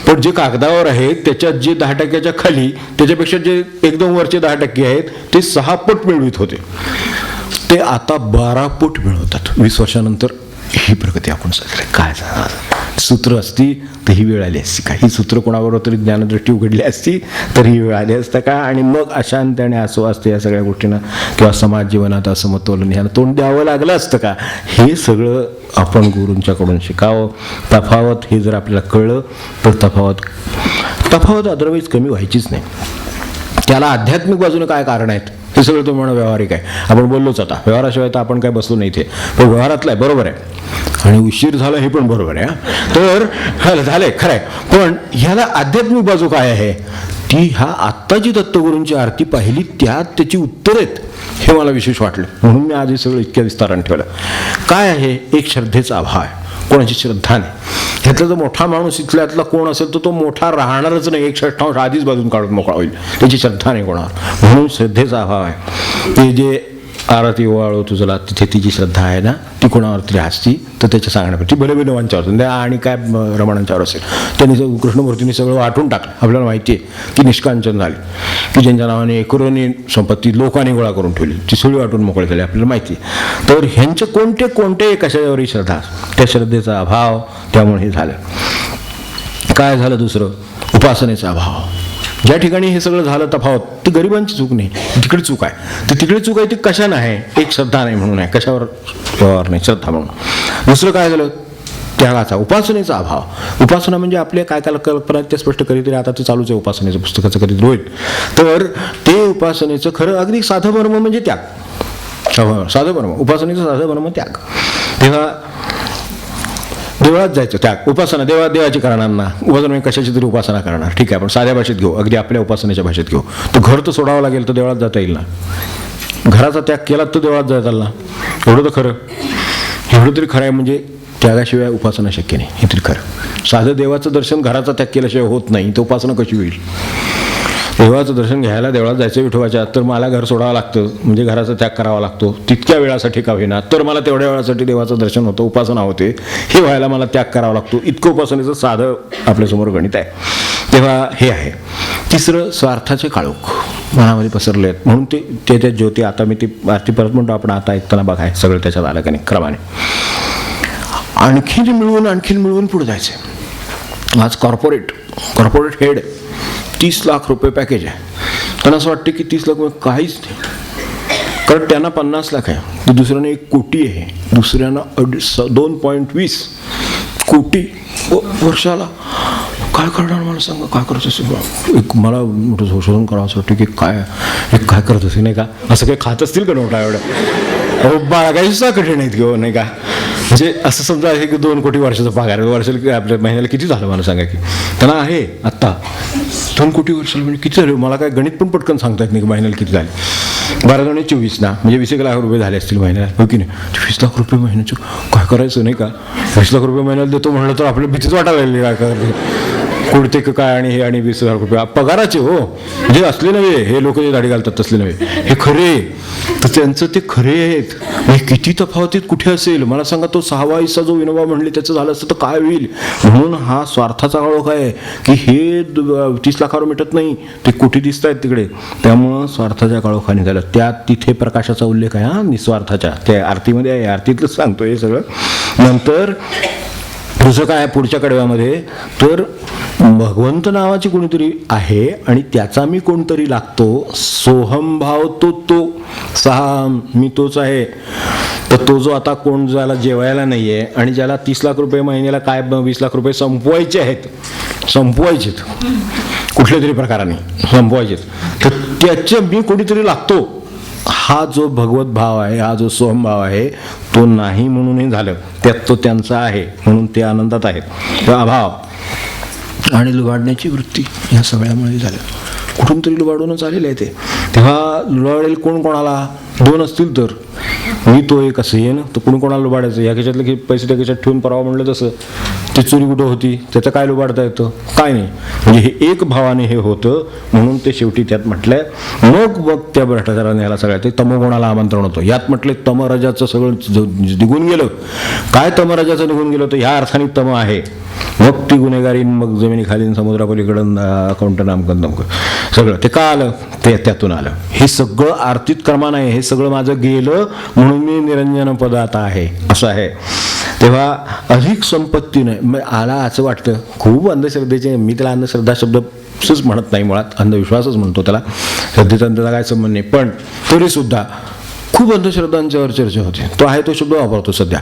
पण जे कागदावर आहे त्याच्यात जे 10%च्या खाली त्याच्यापेक्षा जे एकदम वरचे 10% आहेत ते 6 पट मिळवित होते. ते आता 12 पट मिळवतात 20 वर्षानंतर. ही प्रगती आपण साजरी काय सूत्र असती तर ही वेळ आली असती का. ही सूत्र कोणाबरोबर तरी ज्ञानदृष्टी उघडली असती तर ही वेळ आली असतं का. आणि मग अशांत आणि अस्वस्थ या सगळ्या गोष्टींना किंवा समाज जीवनात असमतोलन ह्याला तोंड द्यावं लागलं असतं का. हे सगळं आपण गुरूंच्याकडून शिकावं. तफावत हे जर आपल्याला कळलं तर तफावत अदरवाईज कमी व्हायचीच नाही. त्याला आध्यात्मिक बाजूने काय कारण आहेत हे सगळं तो म्हणणं व्यवहारिक आहे. आपण बोललोच आता व्यवहाराशिवाय तर आपण काय बसलो नाही इथे. पण व्यवहारातलं आहे बरोबर आहे आणि उशीर झाला हे पण बरोबर आहे. तर झालंय खरं आहे. पण ह्याला आध्यात्मिक बाजू काय आहे ती ह्या आत्ताची दत्तगुरूंची आरती पाहिली त्यात त्याची उत्तर आहेत. हे मला विशेष वाटलं म्हणून मी आज हे सगळं इतक्या विस्ताराने ठेवलं. काय आहे एक श्रद्धेचा अभाव आहे. कोणाची श्रद्धा नाही. ह्यातला जो मोठा माणूस इथल्यातला कोण असेल तर तो मोठा राहणारच नाही. 1/6 आधीच बाजून काढून मोकळा होईल. त्याची श्रद्धा नाही कोणावर. म्हणून श्रद्धेचा अभाव आहे. ते जे आरती ओवाळो तुझला तिथे तिची श्रद्धा आहे ना ती कोणावर तरी असती तर त्याच्या सांगण्यापेक्षा ती भले आणि काय रमणांच्यावर असेल. त्यांनी कृष्णमूर्तींनी सगळं वाटून टाकलं. आपल्याला माहिती आहे की निष्कांचन झाली की ज्यांच्या नावाने एकरोनी संपत्ती लोकांनी गोळा करून ठेवली ती सगळी वाटून मोकळे झाली आपल्याला माहिती आहे. तर ह्यांचे कोणते कशावरही श्रद्धा त्या श्रद्धेचा अभाव त्यामुळे हे झालं. काय झालं दुसरं उपासनेचा अभाव. ज्या ठिकाणी हे सगळं झालं तफावत ती गरिबांची चूक नाही तिकडे चूक आहे. ती तिकडे चूक आहे ती कशानं आहे एक श्रद्धा नाही म्हणून आहे. कशावर व्यवहार नाही श्रद्धा म्हणून. दुसरं काय झालं त्यागाचा उपासनेचा अभाव. उपासना म्हणजे आपल्या काय काय कल्पना ते स्पष्ट कधीतरी आता ते चालूच आहे उपासनेचं पुस्तकाचं कधीतरी होईल. तर ते उपासनेचं खरं अगदी साधं मर्म म्हणजे त्याग. साधं मर्म उपासनेचं साधं मर्म त्याग. तेव्हा देवळात जायचं, त्या उपासना देवाची करणार ना, उपासना म्हणजे कशाची तरी उपासना करणार, ठीक आहे, आपण साध्या भाषेत घेऊ, अगदी आपल्या उपासनेच्या भाषेत घेऊ. तर घर तर सोडावं लागेल, तर देवळात जाता येईल ना. घराचा त्याग केला तर देवळात जाता येईल ना. एवढं तर खरं, एवढं तरी खरं आहे. म्हणजे त्यागाशिवाय उपासना शक्य नाही, हे तरी खरं. साधं देवाचं दर्शन घराचा त्याग केल्याशिवाय होत नाही, तर उपासना कशी होईल. देवाचं दर्शन घ्यायला देवळात जायचं विठोबाच्या, तर मला घर सोडावं लागतं, म्हणजे घराचा त्याग करावा लागतो तितक्या वेळासाठी का होईना, तर मला तेवढ्या वेळासाठी देवाचं दर्शन होतं, उपासना होते, हे व्हायला मला त्याग करावा लागतो. इतकं उपासनेचं साधं आपल्यासमोर गणित आहे. तेव्हा हे आहे. तिसरं, स्वार्थाचे काळोख मनामध्ये पसरले आहेत, म्हणून ते ज्योती, आता मी ती आरती परत म्हणतो, आपण आता ऐकताना बघाय सगळं त्याच्यात आलं का नाही क्रमाने. आणखीन मिळवून पुढे जायचं. आज कॉर्पोरेट हेड 30 लाख रुपये पॅकेज आहे. त्यांना असं वाटतं की 30 लाख काहीच नाही, कारण त्यांना 50 लाख आहे, तर दुसऱ्यानं 1 कोटी आहे, दुसऱ्यानं 2.20 कोटी वर्षाला. काय करणार मला सांगा, काय करत असेल. एक मला मोठं संशोधन करावं असं वाटतं की काय करत असेल नाही का, असं काही खात असतील का नोटा एवढं. बाळा काही सुद्धा कठीण आहेत किंवा नाही का. म्हणजे असं समजा आहे की 2 कोटी वर्षाचा पगार, वर्षाला आपल्या महिन्याला किती झालं मला सांगा की. त्यांना आहे आत्ता 2 कोटी वर्षाला, म्हणजे किती झाले मला काय गणित पण पटकन सांगता येत नाही की महिन्याला किती झाले. 12-24 ना, म्हणजे 20 लाख रुपये झाले असतील महिन्याला, हो की नाही. 20 लाख रुपये महिन्याचं काय करायचं नाही का. 20 लाख रुपये महिन्याला देतो म्हणलं तर आपल्याला भीतीच वाटायला लागली काय करायचं. कुडते काय आणि हे आणि 20 लाख रुपये पगाराचे, हो, जे असले नव्हे, हे लोक जे दाढी घालतात तसले नव्हे, हे खरे, तर त्यांचं ते खरे आहेत. म्हणजे किती तफावतीत कुठे असेल मला सांगा. तो 6वा हिस्सा जो विनोबा म्हणले त्याचं झालं असतं तर काय होईल. म्हणून हा स्वार्थाचा काळोख आहे की हे 30 लाखावर मिटत नाही, ते कोटी दिसत आहेत तिकडे. त्यामुळं स्वार्थाच्या काळोखाने झालं. त्यात तिथे प्रकाशाचा उल्लेख आहे, हा, निस्वार्थाच्या, त्या आरतीमध्ये आहे, आरतीतलंच सांगतो हे सगळं. नंतर दुसरं काय आहे पुढच्या कडव्यामध्ये, तर भगवंत नावाची कोणीतरी आहे आणि त्याचा मी कोणतरी लागतो. सोहमभाव तो सहा मी तोच आहे. तर तो जो आता कोण ज्याला जेवायला नाही आहे आणि ज्याला 30 लाख रुपये महिन्याला काय 20 लाख रुपये संपवायचेत कुठल्या तरी प्रकाराने संपवायचेत, तर त्याचे मी कोणीतरी लागतो. हा जो भगवत भाव आहे, हा जो सोहमभाव आहे, तो नाही म्हणूनही झालं, त्यात तो त्यांचा आहे म्हणून ते आनंदात आहेत. तो अभाव आणि लुबाडण्याची वृत्ती ह्या सगळ्यामुळे झालं. कुठून तरी लुबाडूनच आलेलं आहे ते. तेव्हा लुबाडेल कोण कोणाला, 2 असतील तर मी तो एक असं येईन, तर कोणी कोणाला लुबाडायचं. या खिशातले की पैसे त्या खिशात ठेवून परावं म्हणलं तसं ते चोरी कुठं होती, त्याचं काय लुबाडता येतं, काय नाही. म्हणजे हे एक भावाने हे होतं, म्हणून ते शेवटी त्यात म्हटलंय. मग त्या भ्रष्टाचाराने याला सगळ्या ते तमोगुणाला आमंत्रण होतं. यात म्हटले तमराजाचं सगळं निघून गेलं. काय तमराजाचं निघून गेलं, तर ह्या अर्थाने तम आहे. मग ती गुन्हेगारी, मग जमिनीखाली समुद्रापलीकडं अकाउंट नामकं सगळं ते का आलं, ते त्यातून आलं. हे सगळं आरतीत क्रमानं आहे. हे सगळं माझं गेलं म्हणून मी निरंजन पदात आहे असं आहे. तेव्हा अधिक संपत्तीने आला असं वाटतं. खूप अंधश्रद्धेचे, मी त्याला अंधश्रद्धा शब्दच म्हणत नाही, मुळात अंधविश्वासच म्हणतो त्याला. श्रद्धेचा त्याचा काय संबंध नाही, पण तरीसुद्धा खूप अंधश्रद्धांच्यावर चर्चा होते. तो आहे तो शब्द वापरतो सध्या.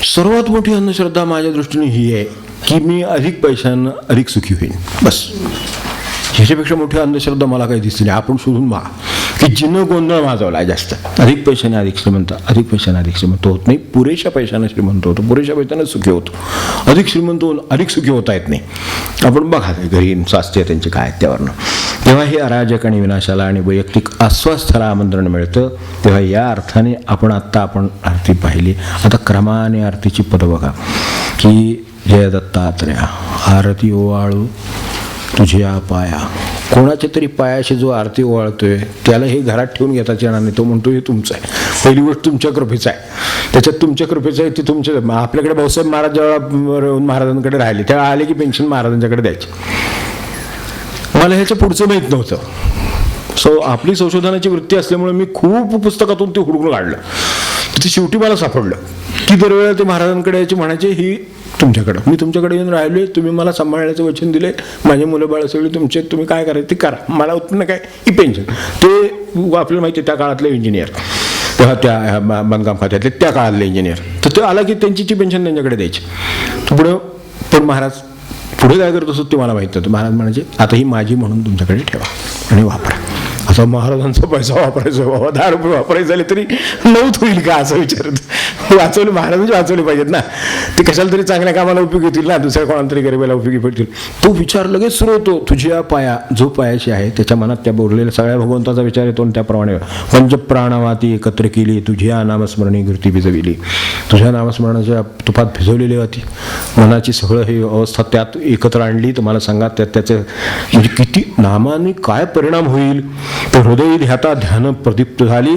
सर्वात मोठी अंधश्रद्धा माझ्या दृष्टीने ही आहे की मी अधिक पैशानं अधिक सुखी होईन, बस. ह्याच्यापेक्षा मोठी अंधश्रद्धा मला काही दिसली नाही. आपण शोधून पहा की जिनं गोंधळ माजवला आहे जास्त. अधिक पैशाने अधिक श्रीमंत, अधिक पैशाने अधिक श्रीमंत होत नाही. पुरेशा पैशाने श्रीमंत होतो, पुरेशा पैशाने सुखी होतो. अधिक श्रीमंत होऊन अधिक सुखी होता येत नाही. आपण बघा घरी स्वास्थ्य त्यांचे काय आहेत त्यावरनं. तेव्हा हे अराजक आणि विनाशाला आणि वैयक्तिक अस्वस्थाला आमंत्रण मिळतं. तेव्हा या अर्थाने आपण आरती पाहिली. आता क्रमाने आरतीची पदं बघा की जय दत्तात्रेया, आरती ओवाळू तुझ्या पाया. कोणाच्या तरी पायाशी जो आरती ओवाळतोय त्याला हे घरात ठेवून घेताच येणार नाही. तो म्हणतो हे तुमचं आहे. पहिली गोष्ट तुमच्या कृपेचं आहे, त्याच्यात तुमच्या कृपेचं आहे, ती तुमच्या. आपल्याकडे भाऊसाहेब महाराज जेव्हा महाराजांकडे राहिले तेव्हा आले की पेन्शन महाराजांच्याकडे द्यायची. मला ह्याच्या पुढचं माहीत नव्हतं. आपली संशोधनाची वृत्ती असल्यामुळे मी खूप पुस्तकातून ते हुडकून काढलं. ते शेवटी मला सापडलं की दरवेळेला ते महाराजांकडे यायचे, म्हणायचे ही तुमच्याकडं, मी तुमच्याकडे येऊन राहिलोय, तुम्ही मला सांभाळण्याचं वचन दिले, माझे मुलं बाळ सगळी तुमचे, तुम्ही काय करायचं ते करा, मला उत्पन्न काय ही पेन्शन. ते आपल्याला माहिती आहे त्या काळातले इंजिनियर, तेव्हा त्या बांधकाम खात्यातले त्या काळातले इंजिनियर, तर ते आला की त्यांची पेन्शन त्यांच्याकडे द्यायची. पुढं पण महाराज पुढे काय करत असतो ते मला माहीत नव्हतं. महाराज म्हणायचे आता ही माझी म्हणून तुमच्याकडे ठेवा आणि वापरा. आता महाराजांचा पैसा वापरायचा बाबा, 10 रुपये वापरायचे झाले तरी नव्हत होईल का असं विचारत. वाचवले महाराजांचे वाचवले पाहिजेत ना, ते कशाला तरी चांगल्या कामाला उपयोगी होतील ना, दुसऱ्या कोणाला तरी गरिबाला उपयोगी पडतील. तो विचार लगेच सुरू होतो. तुझ्या पाया जो पायाशी आहे त्याच्या मनात त्या बोललेल्या सगळ्या भगवंताचा विचार येतो आणि त्याप्रमाणे पंचप्राणवाती एकत्र केली, तुझ्या नामस्मरणी घृती भिजविली. तुझ्या नामस्मरणाच्या तुपात भिजवलेली होती मनाची सगळं ही अवस्था त्यात एकत्र आणली. तर मला सांगा त्यात त्याचं म्हणजे किती नामाने काय परिणाम होईल. तर हृदय ध्याता ध्यान प्रदीप्त झाली,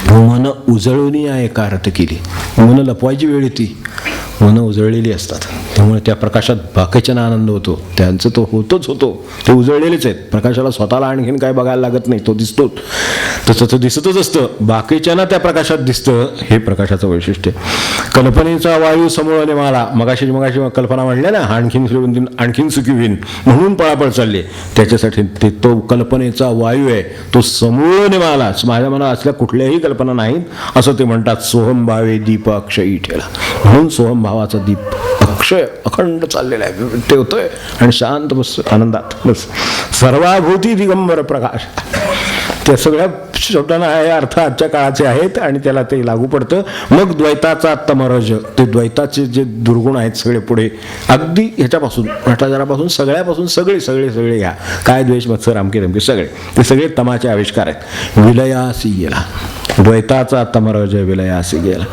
मन उजळून एकारत केली. मन लपवायची वेळ येते, मन उजळलेली असतात, त्यामुळे त्या प्रकाशात बाकीच्यांना आनंद होतो. त्यांचं तो होतोच होतो, ते उजळलेलेच आहेत. प्रकाशाला स्वतःला आणखीन काय बघायला लागत नाही, तो दिसतो तसं तो दिसतच असतं, बाकीच्यांना त्या प्रकाशात दिसतं. हे प्रकाशाचं वैशिष्ट्य. कल्पनेचा वायू समूळ मला मगाशी कल्पना म्हणल्या ना, आणखीन सुखी होईन म्हणून पळापळ चालली. त्याच्यासाठी ते तो कल्पनेचा वायू आहे, तो समूळ निमाला. माझ्या मनात असल्या कुठल्याही कल्पना नाहीत असं ते म्हणतात. सोहम भावे दीप अक्षयी ठेला, म्हणून सोहम भावाचा दीप अक्षय अखंड चाललेला आहे, ते होतोय आणि शांत बस आनंदात बस. सर्वाभूती दिगंबर प्रकाश. त्या सगळ्या शब्दांना हे अर्थ आजच्या काळाचे आहेत आणि त्याला ते लागू पडतं. मग द्वैताचा तमरज, ते द्वैताचे जे दुर्गुण आहेत सगळे पुढे अगदी ह्याच्यापासून भ्रष्टाचारापासून सगळ्यापासून सगळे घ्या. काय द्वेष मत्सर अमके धमके सगळे ते सगळे तमाचे आविष्कार आहेत. विलयासी गेला द्वैताचा तमरज, विलयासी गेला.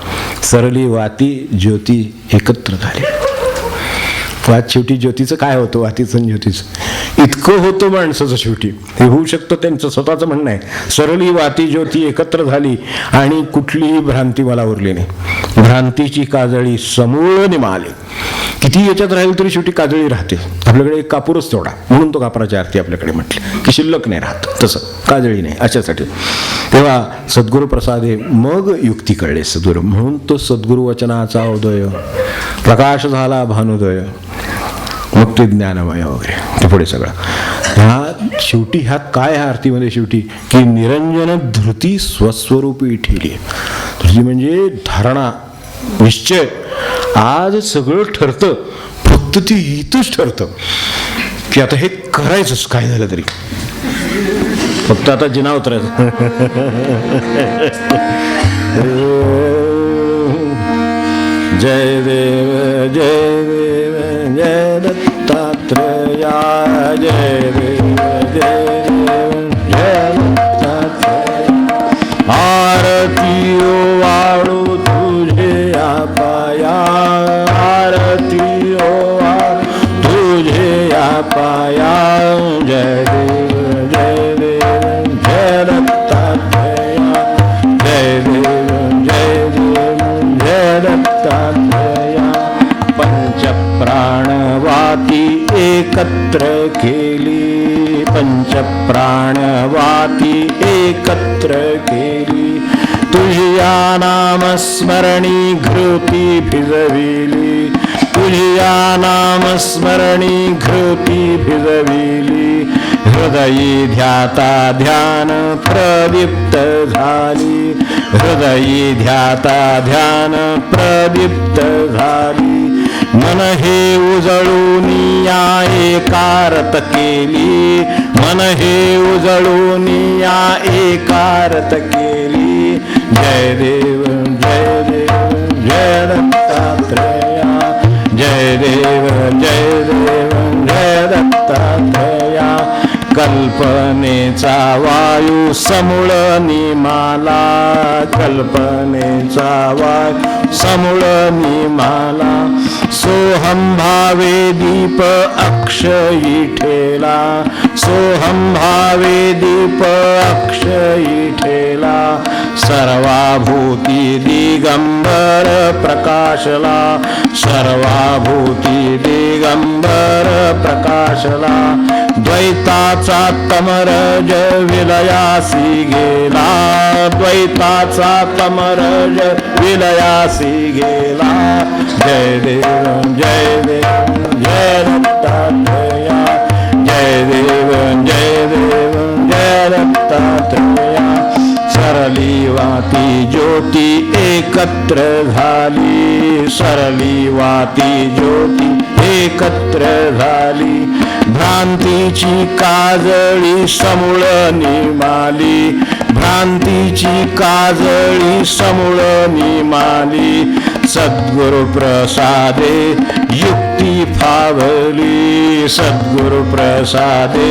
सरली वाती ज्योती एकत्र झाली. वात शेवटी ज्योतीचं काय होतं, वातीचं आणि ज्योतीचं इतकं होतं माणसाचं शेवटी. हे होऊ शकतं त्यांचं स्वतःचं म्हणणं आहे. सरली वाती ज्योती एकत्र झाली आणि कुठलीही भ्रांती मला उरली नाही. भ्रांतीची काजळी समूळ निमाली. किती याच्यात राहील तरी शेवटी काजळी राहते. आपल्याकडे एक कापूरच तेवढा, म्हणून तो कापराची आरती आपल्याकडे म्हटली की शिल्लक नाही राहत, तसं काजळी नाही अशासाठी. तेव्हा सद्गुरु प्रसादे मग युक्ती कळले सद्गुरु, म्हणून तो सद्गुरु वचनाचा उदय प्रकाश झाला भानुदय, मग ते ज्ञानमय वगैरे ते पुढे सगळं. ह्या शेवटी ह्यात काय ह्या आरतीमध्ये शेवटी की निरंजन धृती स्वस्वरूपी ठेली. धृती म्हणजे धारणा, निश्चय. आज सगळं ठरतं, फक्त ती इथंच ठरतं की आता हे करायचंच काय झालं तरी, फक्त आता जिना उतरायचं. जय देव जय देव जय दत्तात्रेया, जय देव जय देव जय दत्तात्रेया. आरती ओ वाळू तुझे पाया, आरती ओ वाळू तुझे पाया. जय देव जय देव जय दत्तात्रेया, जय देव जय देव जय दत्तात्रेया. पंचप्राणवाती एकत्र केली, पंचप्राणवाती एकत्र केली. तुझ्या नामस्मरणी घृती भिजविली, तुझ्या नामस्मरणी घृती भिजविली. हृदयी ध्याता ध्यान प्रदीप्त झाली, हृदयी ध्याता ध्यान प्रदीप्त झाली. मन हे उजळून या एकारत केली, मन हे उजळून या एकारत केली. जय देव जय देव जय दत्तात्रेया, जय देव जय देव जय दत्तात्रेया. कल्पनेचा वायू समूळ निमाला, कल्पनेचा वायू समूळ निमाला. सोहम भावे दीप अक्षयी ठेला, सोहम भावे दीप अक्षयी ठेला. सर्वाभूती दिगंबर प्रकाशला, सर्वाभूती दिगंबर प्रकाशला. द्वैताचा तमरज विलयासी गेला, द्वैताचा तमरज विलयासी गेला. जय देव जय देव जय दत्तात्रेया, जय देव जय देव जय दत्तात्रेया. सरली वाती ज्योती एकत्र झाली, सरली वाती ज्योती एकत्र झाली, भ्रांतीची काजळी समूळ निमाली, भ्रांतीची काजळी समूळ निमाली, सद्गुरु प्रसादे युक्ती फावली, सद्गुरु प्रसादे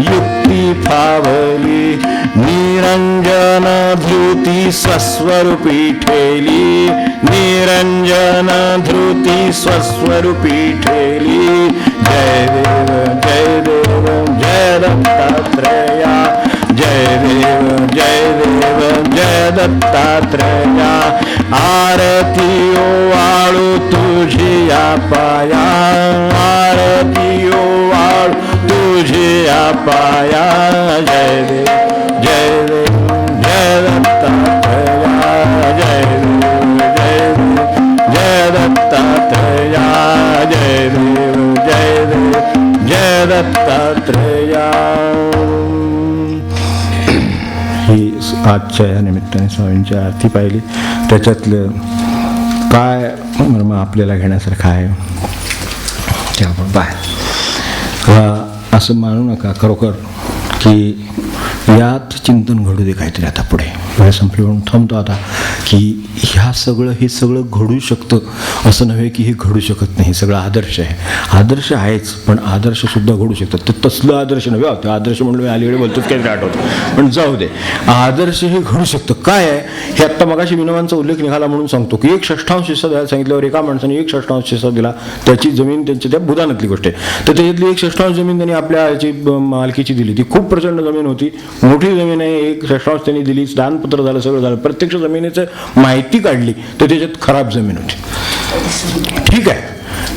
युक्ती फावली, निरंजन धृती स्वस्वरूपी ठेली, निरंजन धृती स्वस्वरूपी ठेली, जय देव जय देव जय दत्तात्रेया, जय देव जय देव जय दत्तात्रेया, आरती ओवाळू तुझी पाया, आरती ओवाळू तुझी पाया, जय देव जय देव जय दत्तात्रेया, जय देव जय देव जय दत्तात्रेया, जय देव जय देव जय दत्तात्रेया. ही आजच्या या निमित्ताने स्वामींची आरती पाहिली, त्याच्यातलं काय मर्म आपल्याला घेण्यासारखं आहे ते आपण असं मानू नका खरोखर की यात चिंतन घडू दे काहीतरी. आता पुढे वेळ संपली म्हणून थांबतो आता, की ह्या सगळं हे सगळं घडू शकतं असं नव्हे की हे घडू शकत नाही. सगळं आदर्श आहे, आदर्श आहेच, पण आदर्शसुद्धा घडू शकतात. ते तसलं आदर्श नव्हे होतं. आदर्श म्हणलं मी अलीकडे बोलतोच काहीतरी आठवतं, पण जाऊ दे. आदर्श हे घडू शकतं. काय आहे हे आत्ता मगाशी विनोबांचा उल्लेख निघाला म्हणून सांगतो की 1/6 हिस्सा द्यायला सांगितल्यावर एका माणसाने 1/6 हिस्सा दिला. त्याची जमीन त्यांच्या त्या बुधानातली गोष्ट आहे. तर त्याच्यातली 1/6 जमीन त्यांनी आपल्या याची मालकीची दिली. ती खूप प्रचंड जमीन होती, मोठी जमीन आहे. 1/6 त्यांनी दिली, दानपत्र झालं, सगळं झालं. प्रत्यक्ष जमिनीचं माहिती काढली तर त्याच्यात खराब जमीन होती. ठीक आहे,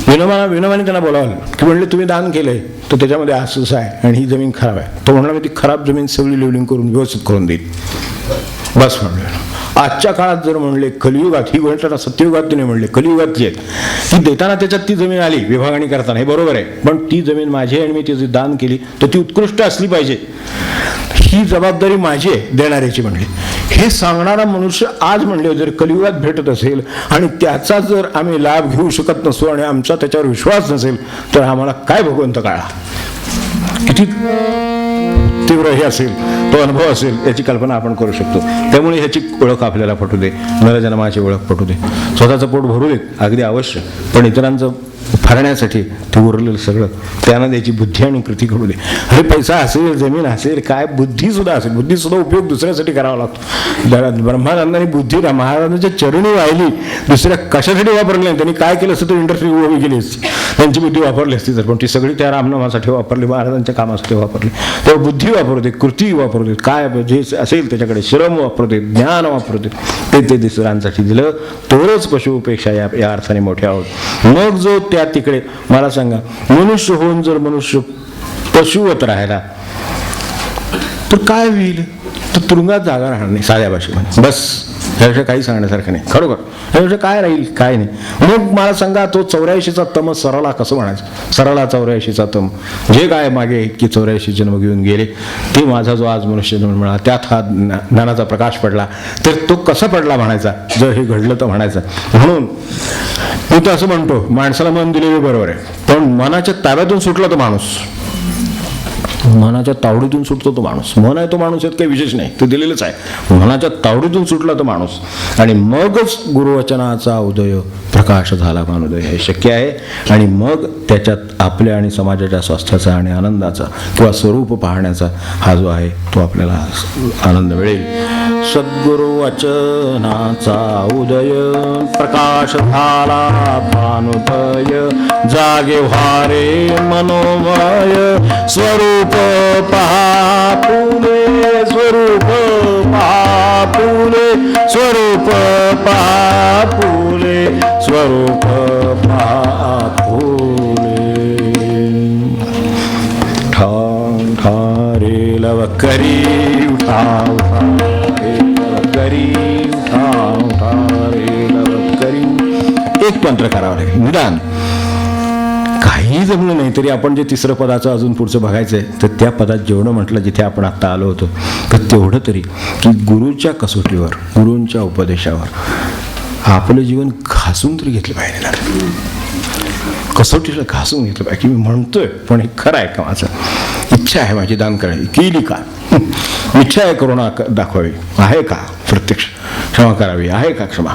विनोबाने त्यांना बोलावलं की म्हणले तुम्ही दान केलंय तर त्याच्यामध्ये असं आहे आणि ही जमीन खराब आहे. तो म्हणला मी ती खराब जमीन सगळी लेवलिंग करून व्यवस्थित करून देईल. बस म्हणलं. आजच्या काळात जर म्हणले कलियुगात, ही गोष्ट सत्ययुगात तिने म्हणले कलियुगातली आहेत, ती देताना त्याच्यात ती जमीन आली विभागणी करताना, हे बरोबर आहे, पण ती जमीन माझी आहे आणि मी तिची दान केली तर ती उत्कृष्ट असली पाहिजे, ही जबाबदारी माझी आहे देणाऱ्याची म्हणली. हे सांगणारा मनुष्य आज म्हणले जर कलियुगात भेटत असेल आणि त्याचा जर आम्ही लाभ घेऊ शकत नसू आणि आमचा त्याच्यावर विश्वास नसेल तर आम्हाला काय भगवंत काळा किती तीव्र हे असेल, तो अनुभव असेल, याची कल्पना आपण करू शकतो. त्यामुळे ह्याची ओळख आपल्याला पटू दे, नरजन्माची ओळख पटू दे, स्वतःचं पोट भरू दे अगदी अवश्य, पण इतरांचं फारण्यासाठी ते उरलेलं सगळं त्यानं द्यायची बुद्धी आणि कृती करू दे. अरे पैसा असेल, जमीन असेल, काय बुद्धीसुद्धा असेल, बुद्धीसुद्धा उपयोग दुसऱ्यासाठी करावा लागतो. ब्रह्मानंदांनी बुद्धी महाराजांच्या चरणी वाहिली, दुसऱ्या कशासाठी वापरली नाही. त्यांनी काय केलं असतं तर इंडस्ट्री उभी केली असती, त्यांची बुद्धी वापरली असती तर, पण ती सगळी त्या रामनामासाठी वापरली, महाराजांच्या कामासाठी वापरली. तेव्हा बुद्धी वापरू दे, कृती वापरू देत, काय जे असेल त्याच्याकडे श्रम वापरू देत, ज्ञान वापरू देत, ते दुसऱ्यांसाठी दिलं तरच पशुपेक्षा या अर्थाने मोठे आहोत. मग जो त्या तिकडे मला सांगा, मनुष्य होऊन जर मनुष्य पशुवत राहिला तर काय होईल? तर तुरुंगात जागा राहणार नाही साध्या भाषेमध्ये. बस ह्याविषयी काही सांगण्यासारखं नाही खरोखर. ह्याविषयी काय राहील काय नाही. मग मला सांगा तो 84चा तम सरळा कसं म्हणायचं? सरळा 84चा तम, जे काय मागे की 84 जन्म घेऊन गेले ते माझा जो आज मनुष्य जन्म मिळाला त्यात हा ज्ञानाचा प्रकाश पडला, तर तो कसा पडला म्हणायचा जर हे घडलं तर म्हणायचं. म्हणून मी तर असं म्हणतो माणसाला मन दिलेले बरोबर आहे, पण मनाच्या ताब्यातून सुटला तो माणूस, मनाच्या तावडीतून सुटतो तो माणूस. मन आहे तो माणूस यात काही विशेष नाही, ते दिलेलंच आहे. मनाच्या तावडीतून सुटला तो माणूस आणि मगच गुरुवचनाचा उदय प्रकाश झाला मानोदय हे शक्य आहे. आणि मग त्याच्यात आपल्या आणि समाजाच्या स्वास्थ्याचा आणि आनंदाचा किंवा स्वरूप पाहण्याचा हा जो आहे तो आपल्याला आनंद मिळेल. सद्गुरु वचनाचा उदय प्रकाश झाला भानुदय, जागे व्हारे मनोमय, स्वरूप पहा फुले, स्वरूप पहा फुले, स्वरूप पहा फुले, स्वरूप पहा फुले. ठाव ठारे लवकरी उठा उठा करी ठाव ठारे लवकरी. एक तंत्र करावं लागेल निदान. काही जमलं नाही तरी आपण जे तिसरं पदाचं अजून पुढचं बघायचं आहे, तर त्या पदात जेवढं म्हटलं जिथे आपण आत्ता आलो होतो, तर तेवढं तरी की गुरूच्या कसोटीवर, गुरूंच्या उपदेशावर आपलं जीवन घासून तरी घेतलं पाहिजे ना. कसोटीला घासून घेतलं पाहिजे की मी म्हणतोय पण हे खरं आहे का, माझं इच्छा आहे माझी दान करायची, केली का, इच्छा आहे करुणा दाखवावी, आहे का प्रत्यक्ष क्षमा करावी, आहे का क्षमा,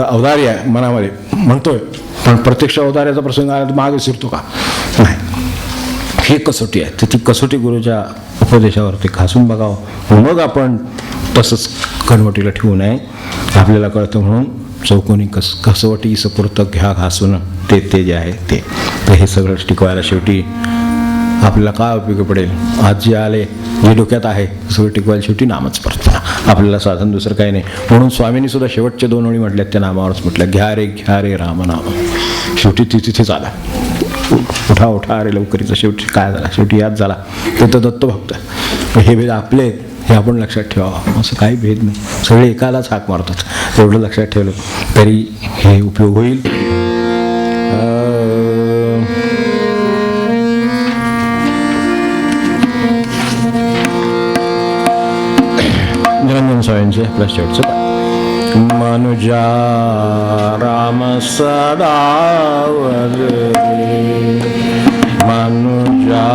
औदार्य आहे मनामध्ये म्हणतोय पण प्रत्यक्ष औदार्याचा प्रसंग आला तर मागे शिरतो का, नाही. हे कसोटी आहे, तर ती कसोटी गुरुच्या उपदेशावरती घासून बघावं, मग आपण तसंच कनवटीला ठेवू नये. आपल्याला कळतं म्हणून चौकोनी कसोटी सपुर्त घ्या घासून, ते जे आहे ते. तर हे सगळं टिकवायला शेवटी आपल्याला काय उपयोगी पडेल, आज जे आले जे डोक्यात आहे सगळं टिकवायला शेवटी नामच प्रार्थना, आपल्याला साधन दुसरं काही नाही. म्हणून स्वामींनी सुद्धा शेवटच्या 2 ओळी म्हटल्यात त्या नामावरच म्हटलं, घ्या रे राम नाम. शेवटी तिथेच आला, उठा उठा अरे लवकरीचा शेवटी काय झाला, शेवटी याद झाला. ते तर दत्तभक्त. हे भेद आपले हे आपण लक्षात ठेवावं, असं काही भेद नाही, सगळे एकालाच हाक मारतात. एवढं लक्षात ठेवलं तरी हे उपयोग होईल. निरंजन स्वामींचे आपल्या शेवटचं पाठ. मनुजा राम सदा वदरे, मनुजा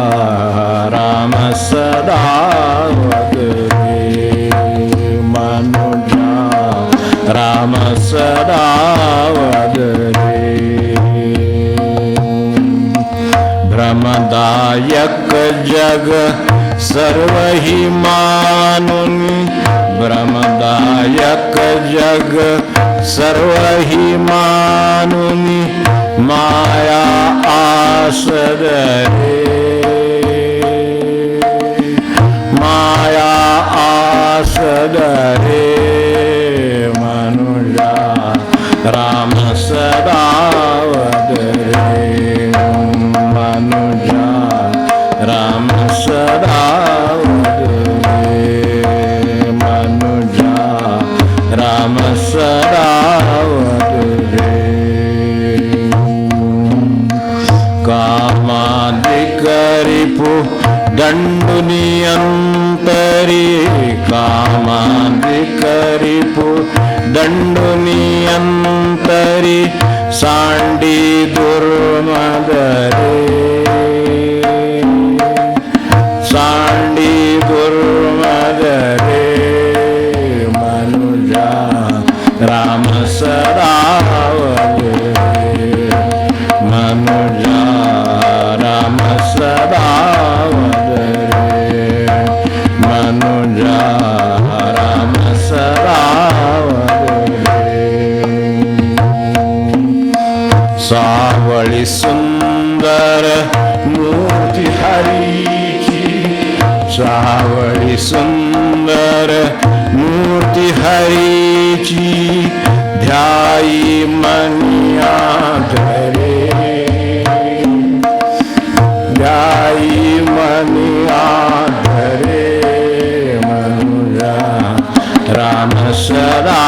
राम सदा वदरे, मनुजा राम सदा वदरे. भ्रमदायक जग सर्व हि मानुन, भ्रमदायक जग सर्व हि मानुन, माया आसदरे, माया आसदरे. मनुजा राम सदा वदरे, मनुजा राम सदा वदरे, मनुजा राम सदा वदरे. कामादिक रिपु दंडुनि अंतरी, कामादिक रिपु दंडुनि अंतरी, सांडी दुर्मदरे, सांडी दुर्मदरे. मनुजा राम सदा वदरे, मनुजा राम सदा वदरे, मनुजा राम सदा वदरे. सावळी सुंदर मूर्ती हरीची, सावळी सुंदर मूर्ती हरीची, ध्याई मनिया धरे, ध्याई मनिया धरे. मनुजा राम सदा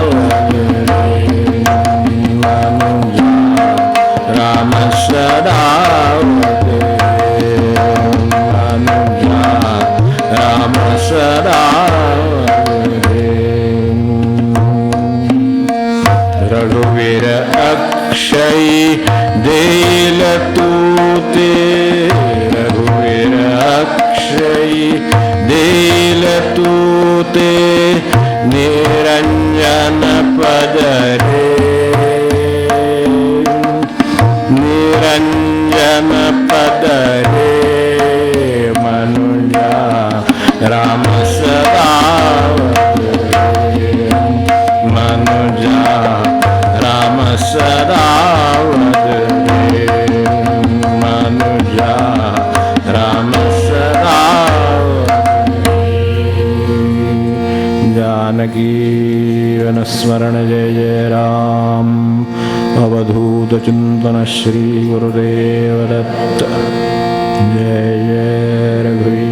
वदरे, मनुजा राम सदा वदरे, मनुजा राम सदा वदरे. रघुवीर अक्षयी देल तू ते, रघुवीर अक्षयी देल तू ते, निरंजन पदरे, निरंजन पदरे. मनुजा राम सदा वदरे, मनुजा राम सदा वदरे, मनुजा राम सदा वदरे. जानकी वनस्मरण जय जय राम. अवधूत चिंतन श्री गुरुदेव दत्त. जय जय रघुवीर.